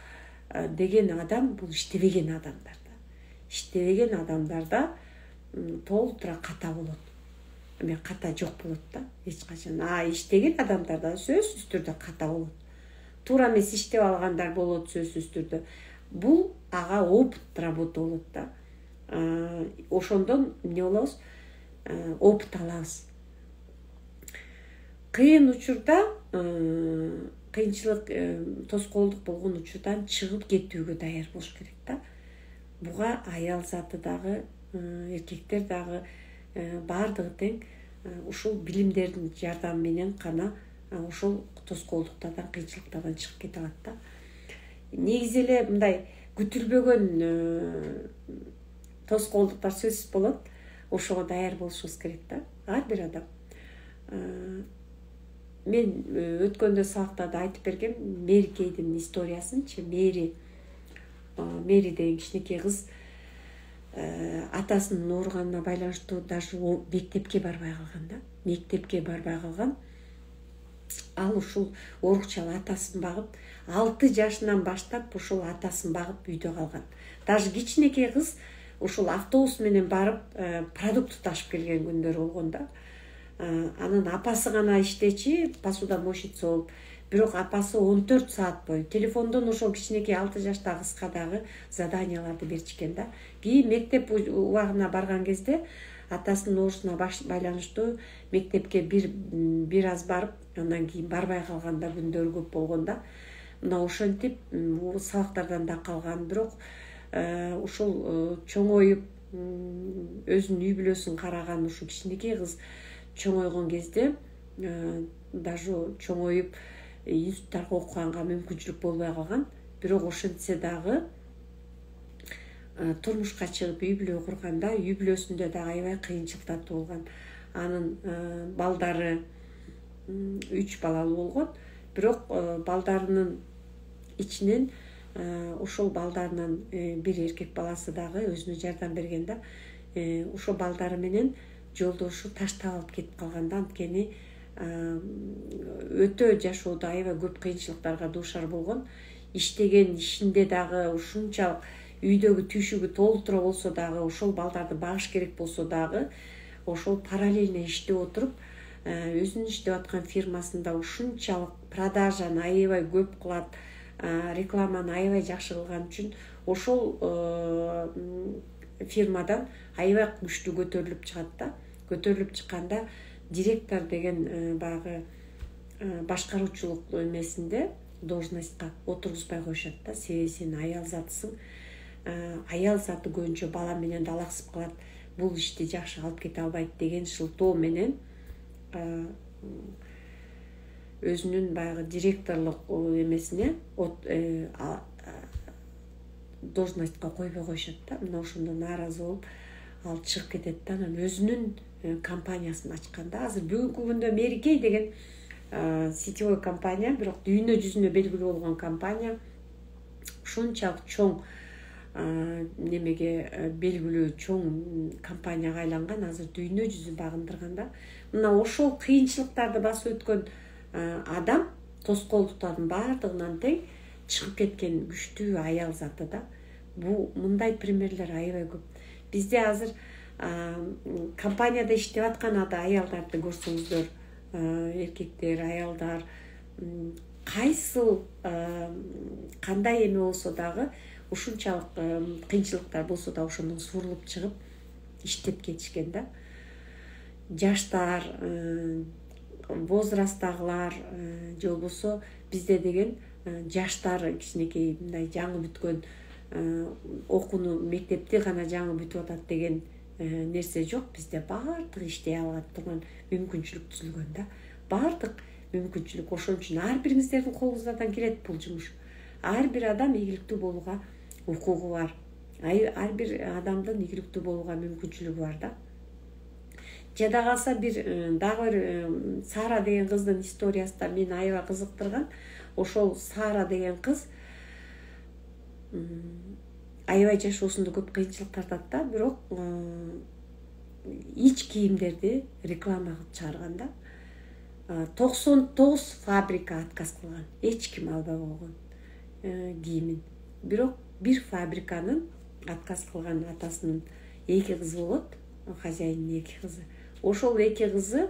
деген адам бул иштебеген адамдар да. Иштебеген адамдарда толтура ката болот. Эми ката жок болот да эч качан. Иштеген адамдарда сөзсүз түрдө ката болот. Туура эмес иштеп алгандар болот сөзсүз түрдө. Бул ага опыт работа болот да. Ошондон эмне болобуз? Опыт алабыз. Кыйын учурда, кыйынчылык, тоскоолдук болгон учурдан чыгып кетүүгө даяр болуш керек да. Буга аял заты дагы, эркектер дагы баардыгы тең ушул билимдердин жардамы менен гана ушул тоскоолдуктардан, кыйынчылыктардан чыгып кете алат да. Негизи эле мындай күтүлбөгөн тоскоолдуктар сөзсүз болот. Ошого даяр болушубуз керек да, ар бир адам. Мен өткөндө сабактарда айтып бергем Мерикейдин историясынчы. Мери деген кичинекей кыз атасынын ооруганына байланыштуу даже мектепке барбай калган да. Мектепке барбай калган. Ал ушул оорукчал атасын багып, 6 жашынан баштап ушул атасын багып үйдө калган. Даже кичинекей кыз ушул автобус менен барып продукт ташып келген күндөрү болгон да. Анын апасы гана иштечи, посудомойщица болуп. Бирок апасы 14 саат бою телефондон ошол кичинекей 6 жаштагы кызга дагы заданияларды беришкен да. Кийин мектеп убагына барган кезде атасынын оорусуна байланыштуу мектепке бир аз барып, андан кийин барбай калганда күндөр көп болгондо, мына ошентип сабактардан да калган. Бирок ушул чоңоюп өзүнүн үй бүлөсүн караган ушу кичинекей кыз чоңойгон кезде даже чоңоюп институттарга окуганга мүмкүнчүлүк болбой калган. Бирок ошентсе дагы турмушка чыгып үй бүлө курганда үй бүлөсүндө дагы аябай кыйынчылыктар туулган. Анын балдары 3 балалуу болгон. Бирок балдарынын ичинен ошол балдарынын бир эркек баласы дагы өзүнө жардам берген да. Ошол балдары менен жолдошу таштап алып кетип калганда, анткени өтө жашоодо аябай көп кыйынчылыктарга дуушар болгон. Иштеген ишинде дагы ушунчалык үйдөгү түйшүгү толтура болсо дагы, ошол балдарды багыш керек болсо дагы, ошол параллельно иштеп отуруп, өзүнүн иштеп аткан фирмасында ушунчалык продажаны аябай көп кылат, рекламаны аябай жакшы кылган үчүн ошол фирмадан аябай күчтүү көтөрүлүп чыгат да. Көтөрүлүп чыкканда директор деген баягы башкаруучулук эмесинде должностька отургузбай коюшат да. Себеби сен аял затысың. Аял заты көбүнчө бала менен далаксып калат, бул ишти жакшы алып кете албайт деген шылтоо менен өзүнүн баягы директорлук эмесине должностька койбой коюшат да. Мына ошондон нааразы болуп ал чыгып кетет да. Анан өзүнүн компаниясын ачкан да. Азыр бүгүнкү күндө Мерикей деген сетевой компания, бирок дүйнө жүзүнө белгилүү болгон компания, ушунчалык чоң немеге белгилүү чоң компанияга айланган, азыр дүйнө жүзүн багындырганда. Мына ошол кыйынчылыктарды басып өткөн адам тоскоолдуктардын баардыгынан тең чыгып кеткен күчтүү аял заты да. Бул мындай примерлер аябай көп. Бизде азыр компанияда иштеп аткан аялдарды көрсөңүздөр, эркектер, аялдар кайсыл кандай эме болсо дагы, ушунчалык кыйынчылыктар болсо да ошондон сурулуп чыгып иштеп кетишкен да. Жаштар, возрасттагылар, же болбосо бизде деген жаштар кичинекей мындай жаңы бүткөн, окууну мектепти гана жаңы бүтүп атат деген нерсе жок. Бизде баардык иштей алат турган мүмкүнчүлүк түзүлгөн да. Баардык мүмкүнчүлүк. Ошон үчүн ар бириңиздердин колуңуздардан келет бул жумуш. Ар бир адам ийгиликтүү болууга укугу бар. Ар бир адамдын ийгиликтүү болууга мүмкүнчүлүгү бар да. Жада калса дагы бир Сара деген кыздын историясы да мени аябай кызыктырган. Ошол Сара деген кыз аябай жашоосунда көп кыйынчылык тартат да, бирок ич кийимдерди реклама кылып чыгарган да. 99 фабрика отказ кылган, эч ким албай койгон кийимин. Бирок бир фабриканын отказ кылган атасынын 2 кызы болот, хозяиндин 2 кызы. Ошол 2 кызы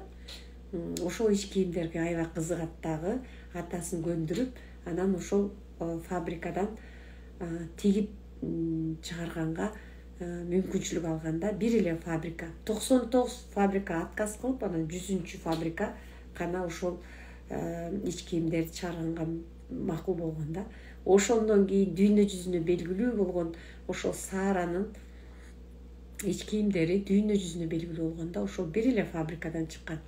ошол ич кийимдерге аябай кызыгат дагы, атасын көндүрүп, анан ошол фабрикадан тигип чыгарганга мүмкүнчүлүк алганда, бир эле фабрика, 99 фабрика отказ кылып, анан 100-чү фабрика гана ошол ич кийимдерди чыгарганга макул болгон да. Ошондон кийин дүйнө жүзүнө белгилүү болгон ошол Саранын ич кийимдери дүйнө жүзүнө белгилүү болгондо ошол бир эле фабрикадан чыккан.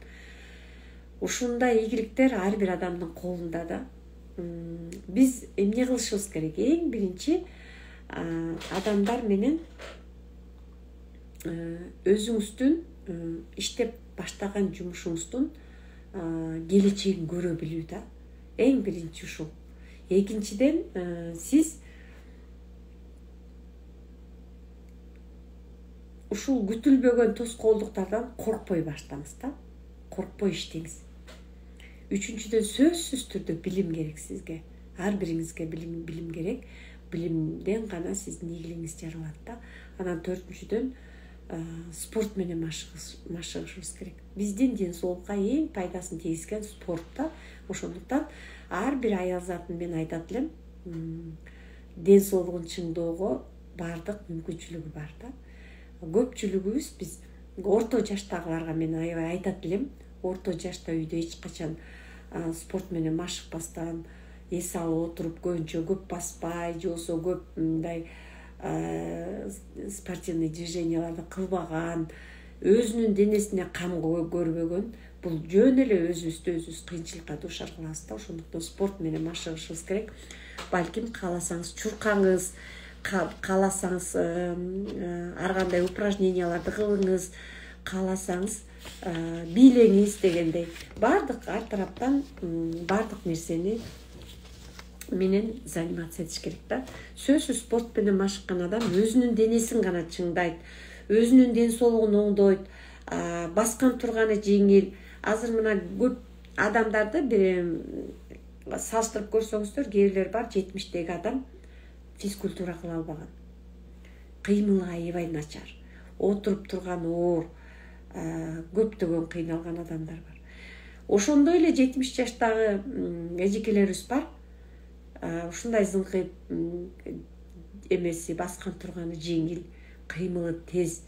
Ушундай ийгиликтер ар бир адамдын колунда да. Биз эмне кылышыбыз керек? Эң биринчи адамдар менен өзүңүздүн иштеп баштаган жумушуңуздун келечегин көрө билүү да. Эң биринчи ушул. Экинчиден, сиз ушул күтүлбөгөн тоскоолдуктардан коркпой баштаңыз да. Коркпой иштеңиз. Үчүнчүдөн, сөзсүз түрдө билим керек сизге. Ар бириңизге билим керек. Билимден гана сиздин ийгилигиңиз жаралат да. Анан төртүнчүдөн, спорт менен машыгышыбыз керек. Биздин ден соолукка эң пайдасын тийгизген спорт да. Ошондуктан ар бир аял затын мен айтат элем, ден соолугун чыңдоого бардык мүмкүнчүлүгү бар да. Көпчүлүгүбүз биз орто жаштагыларга мен аябай айтат элем, орто жашта үйдө эч качан спорт менен машыкпастан эс алып отуруп көбүнчө көп баспай, же болбосо көп мындай спортивный движенияларды кылбаган, өзүнүн денесине кам көрбөгөн, бул жөн эле өзүбүздү өзүбүз кыйынчылыкка дуушар кылабыз да. Ошондуктан спорт менен машыгышыбыз керек. Балким кааласаңыз чуркаңыз, кааласаңыз ар кандай упражненияларды кылыңыз, кааласаңыз бийлеңиз дегендей бардык ар тараптан бардык нерсени менен заниматься этиш керек да. Сөзсүз спорт менен машыккан адам өзүнүн денесин гана чыңдайт, өзүнүн ден соолугун оңдойт, баскан турганы жеңил. Азыр мына көп адамдарды бир салыштырып көрсөңүздөр, кээ бирлер бар 70-теги адам физкультура кыла албаган. Кыймылы аябай начар, отуруп турган оор, көптөгөн кыйналган адамдар бар. Ошондой эле 70 жаштагы эжекелерибиз бар. Ушундай зыңкыйып эмеси баскан турганы жеңил, кыймылы тез.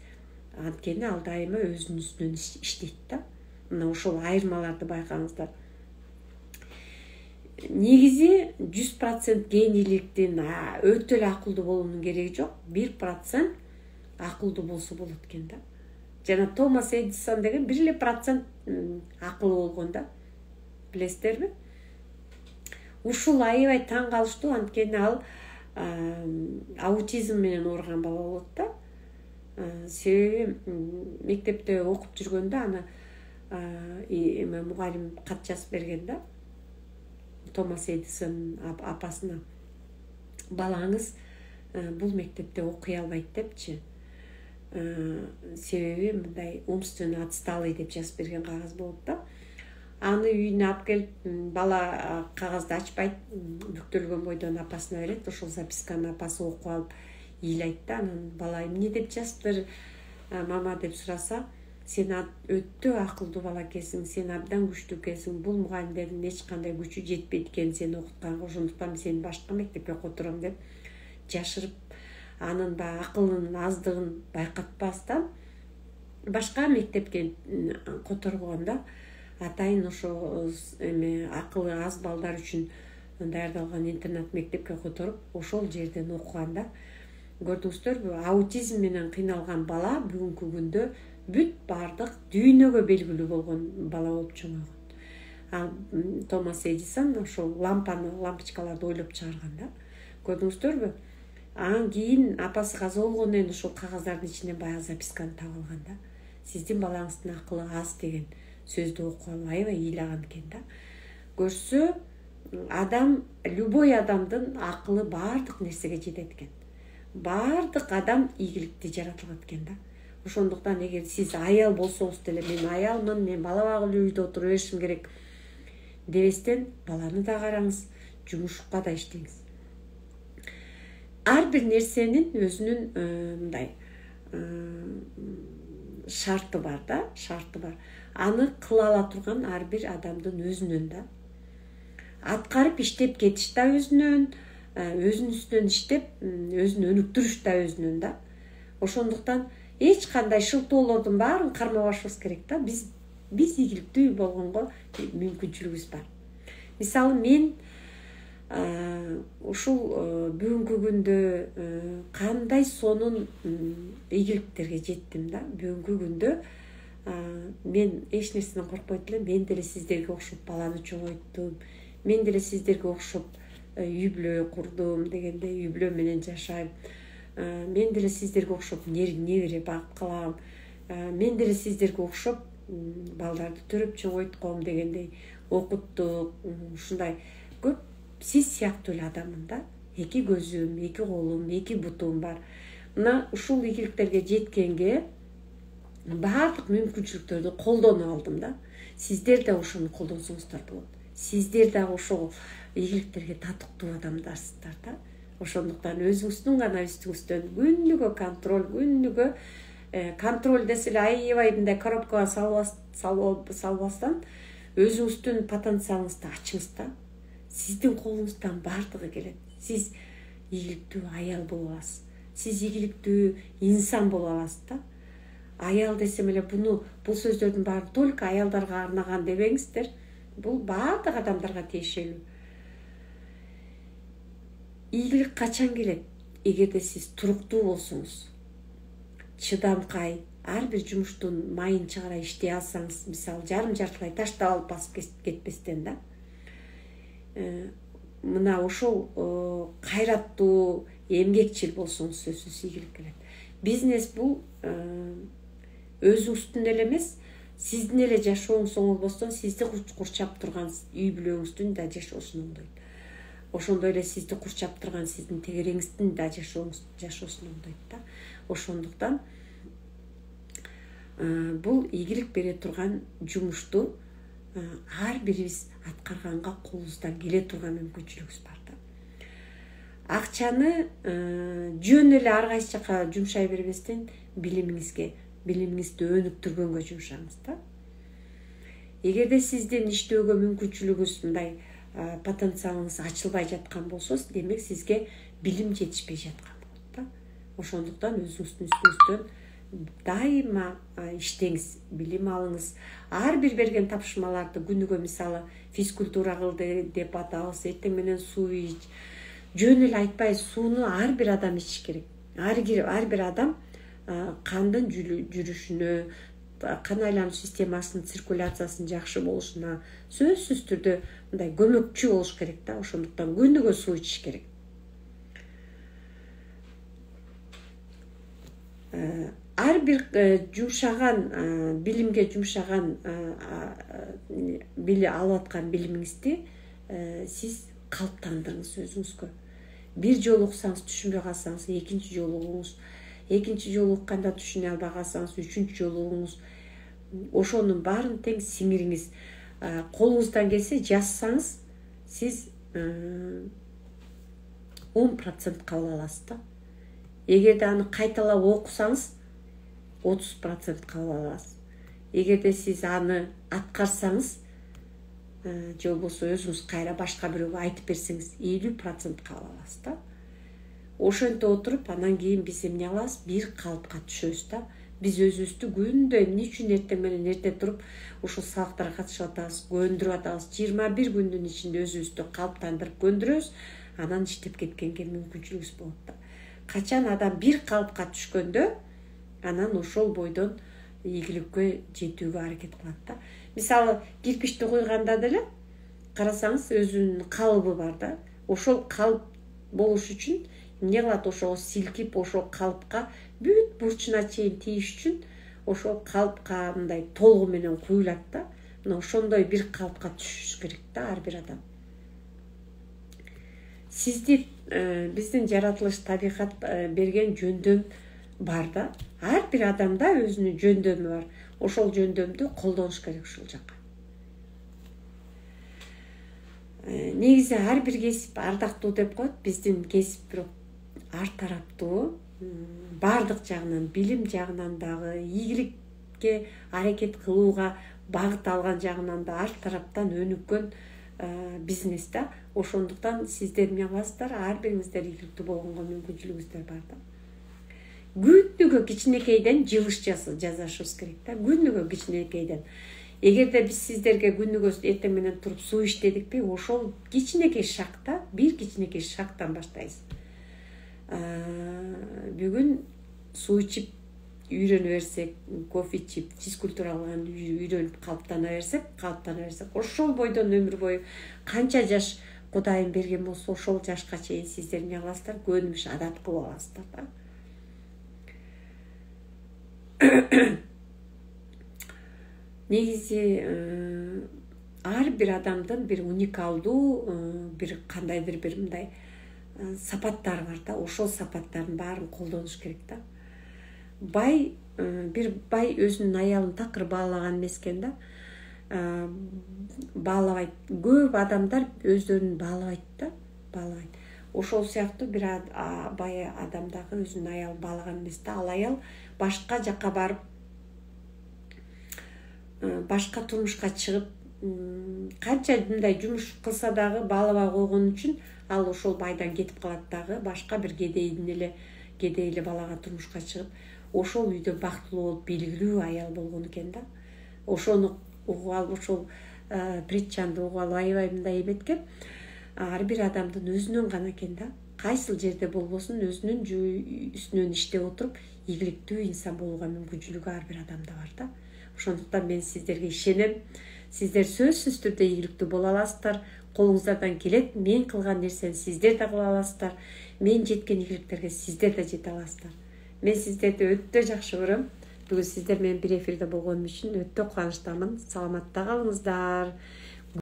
Анткени ал дайыма өзүнүн үстүнөн иштейт да. Мына ошол айырмаларды байкаңыздар. Негизи 100% генийликтин өтө эле акылдуу болуунун кереги жок. 1% акылдуу болсо болот экен да. Жана Томас Эдисон деген 1% акылы болгон да. Билесиздерби? Ушул аябай таң калыштуу, анткени ал аутизм менен ооруган бала болот да. Себеби мектепте окуп жүргөндө аны мугалим кат жазып берген да. Томас Эдисон апасына: балаңыз бул мектепте окуй албайт депчи. Себеби мындай умственно отсталый деп жазып берген кагаз болот да. Аны үйүнө алып келип, бала кагазды ачпайт, бүктөлгөн бойдон апасына берет. Ошол записканы апасы окуп алып ыйлайт да. Анан бала эмне деп жазыптыр мама деп сураса: сен өтө акылдуу бала экенсиң, сен абдан күчтүү экенсиң. Бул мугалимдердин эч кандай күчү жетпейт экен сени окутканга, ошондуктан сени башка мектепке котором деп жашырып, анын баягы акылынын аздыгын байкатпастан башка мектепке которгон да. Атайын ошо акылы аз балдар үчүн даярдалган интернат мектепке которуп, ошол жерден окуганда, көрдүңүздөрбү, аутизм менен кыйналган бала бүгүнкү күндө бүт бардык дүйнөгө белгилүү болгон бала болуп чоңойгон. Ал Томас Эдисон ошол лампочкаларды ойлоп чыгарган да. Көрдүңүздөрбү? Анан кийин апасы каза болгондон кийин ошол кагаздардын ичинен баягы записканы таап алган да. Сиздин балаңыздын акылы аз деген сөздү окуп алып аябай ыйлаган экен да. Көрсө, адам, любой адамдын акылы бардык нерсеге жетет экен. Бардык адам ийгиликти жаратылган экен да. Ошондуктан эгер сиз аял болсоңуз деле, мен аялмын, мен бала багып үйдө отуруп беришим керек дебестен, баланы да караңыз, жумушка да иштеңиз. Ар бир нерсенин өзүнүн мындай шарты бар да, шарты бар. Аны кыла ала турган ар бир адамдын өзүнөн да. Аткарып иштеп кетиш да өзүнөн, өзүнүн үстүнөн иштеп, өзүн өнүктүрүш да өзүнөн да. Ошондуктан эч кандай шылтоолордун баарын кармабашыбыз керек да. Биз ийгиликтүү болгонго мүмкүнчүлүгүбүз бар. Мисалы, мен ушул бүгүнкү күндө кандай сонун ийгиликтерге жеттим да. Бүгүнкү күндө мен эч нерседен коркпойт элем. Мен деле сиздерге окшоп баланы чоңойттум. Мен деле сиздерге окшоп үй бүлө курдум дегенде, үй бүлө менен жашайм. Мен деле сиздерге окшоп небере багып калам. Мен деле сиздерге окшоп балдарды төрөп чоңойтком дегендей окуттук. Ушундай көп сиз сыяктуу эле адаммын да. Эки көзүм, эки колум, эки бутум бар. Мына ушул ийгиликтерге жеткенге баардык мүмкүнчүлүктөрдү колдонуп алдым да. Сиздер да ошону колдонсоңуздар болот. Сиздер да ошол ийгиликтерге татыктуу адамдарсыздар да. Ошондуктан өзүңүздүн гана үстүңүздөн күнүгө контроль, күнүгө контроль десе эле аябай мындай коробкага салбастан өзүңүздүн потенциалыңызды ачыңыз да. Сиздин колуңуздан бардыгы келет. Сиз ийгиликтүү аял боло аласыз. Сиз ийгиликтүү инсан боло аласыз да. Аял десем эле бул сөздөрдүн баары только аялдарга арнаган дебеңиздер. Бул баардык адамдарга тиешелүү. Ийгилик качан келет? Эгерде сиз туруктуу болсоңуз, чыдамкай, ар бир жумуштун майын чыгара иштей алсаңыз, мисалы жартылай таштап алып басып кетпестен да. Мына ошол кайраттуу, эмгекчил болсоңуз сөзсүз ийгилик келет. Бизнес бул өзүңүздүн эле эмес, сиздин эле жашооңуз оңолбостон сизди курчап турган үй бүлөңүздүн да жашоосун оңдойт. Ошондой эле сизди курчап турган сиздин тегереңиздин да жашоосун оңдойт да. Ошондуктан бул ийгилик бере турган жумушту ар бирибиз аткарганга колубуздан келе турган мүмкүнчүлүгүбүз бар да. Акчаны жөн эле ар кайсы жака жумшай бербестен билимиңизди өнүктүргөнгө жумшаңыз да. Эгерде сиздин иштөөгө мүмкүнчүлүгүңүз мындай потенциалыңыз ачылбай жаткан болсо, демек сизге билим жетишпей жаткан болот да. Ошондуктан өзүңүздүн үстүңүздөн дайыма иштеңиз, билим алыңыз. Ар бир берген тапшырмаларды күнүгө мисалы физкультура кылды деп атабыз, эртең менен суу ич. Жөн эле айтпай, сууну ар бир адам ичиш керек. Ар бир адам кандын жүрүшүнө, кан айлануу системасынын циркуляциясынын жакшы болушуна сөзсүз түрдө мындай көмөкчү болуш керек да. Ошондуктан күнүгө суу ичиш керек. Ар бир жумшаган билимге жумшаган алып аткан билимиңизди сиз калыптандырыңыз өзүңүзгө. Бир жолу уксаңыз, түшүнбөй калсаңыз, экинчи жолу угуңуз. Экинчи жолу укканда түшүнө албай калсаңыз, үчүнчү жолу угуңуз. Ошонун баарын тең сиңириңиз. Колуңуздан келсе жазсаңыз, сиз 10% кабыл аласыз да. Эгерде аны кайталап окусаңыз, 30% кабыл аласыз. Эгерде сиз аны аткарсаңыз, же болбосо өзүңүз кайра башка бирөөгө айтып берсеңиз, 50% кабыл аласыз да. Ошентип отуруп, анан кийин биз эмне кылабыз? Бир калыпка түшөбүз да. Биз өзүбүздү күндө эмне үчүн эртең менен эрте туруп ушул сабактарга катышып атабыз, көндүрүп атабыз. 21 күндүн ичинде өзүбүздү калыптандырып көндүрөбүз, анан иштеп кеткенге мүмкүнчүлүгүбүз болот да. Качан адам бир калыпка түшкөндө, анан ошол бойдон ийгиликке жетүүгө аракет кылат да. Мисалы, кирпичти куйганда деле карасаңыз, өзүнүн калыбы бар да. Ошол калып болуш үчүн эмне кылат? Ошого силкип, ошол калыпка бүт бурчуна чейин тийиш үчүн ошол калыпка мындай толгу менен куюлат да. Мына ошондой бир калыпка түшүш керек да ар бир адам. Сизди биздин жаратылыш, табигат берген жөндөм бар да. Ар бир адамда өзүнүн жөндөмү бар. Ошол жөндөмдү колдонуш керек ушул жака. Негизи ар бир кесип ардактуу деп коет. Биздин кесип бирок ар тараптуу, бардык жагынан, билим жагынан дагы, ийгиликке аракет кылууга багыт алган жагынан да ар тараптан өнүккөн бизнес да. Ошондуктан сиздер эмне кыласыздар? Ар бириңиздер ийгиликтүү болгонго мүмкүнчүлүгүңүздөр бар да. Күнүгө кичинекейден жылыш жасашыбыз керек да. Күнүгө кичинекейден. Эгерде биз сиздерге күнүгө эртең менен туруп суу иштедикпи, ошол кичинекей шакта, бир кичинекей шактан баштайбыз. Бүгүн суу ичип үйрөнө берсек, кофе ичип, физкультура кылган үйрөнүп калыптана берсек, ошол бойдон өмүр бою канча жаш Кудайым берген болсо, ошол жашка чейин сиздер эмне кыласыздар? Көнүмүш адат кылып аласыздар да. Негизи ар бир адамдын бир уникалдуу бир кандайдыр бир мындай сапаттары бар да. Ошол сапаттардын баарын колдонуш керек да. Бир бай өзүнүн аялын такыр баалаган эмес экен да. Баалабайт. Көп адамдар өздөрүн баалабайт да. Ошол сыяктуу бир бай адам дагы өзүнүн аялын баалаган эмес да. Ал аял башка жакка барып, башка турмушка чыгып, канча мындай жумуш кылса дагы баалабай койгон үчүн ал ошол майдан кетип калат дагы, башка бир кедей балага турмушка чыгып, ошол үйдө бактылуу болуп белгилүү аял болгон экен да. Ошону угуп алып, ошол притчаны угуп алып аябай мындай эметкен. Ар бир адамдын өзүнөн гана экен да. Кайсыл жерде болбосун өзүнүн үстүнөн иштеп отуруп, ийгиликтүү инсан болууга мүмкүнчүлүгү ар бир адамда бар да. Ошондуктан мен сиздерге ишенем. Сиздер сөзсүз түрдө ийгиликтүү боло аласыздар. Колуңуздардан келет. Мен кылган нерсени сиздер да кыла аласыздар. Мен жеткен ийгиликтерге сиздер да жете аласыздар. Мен сиздерди өтө жакшы көрөм. Бүгүн сиздер менен бир эфирде болгонум үчүн өтө кубанычтамын. Саламатта калыңыздар.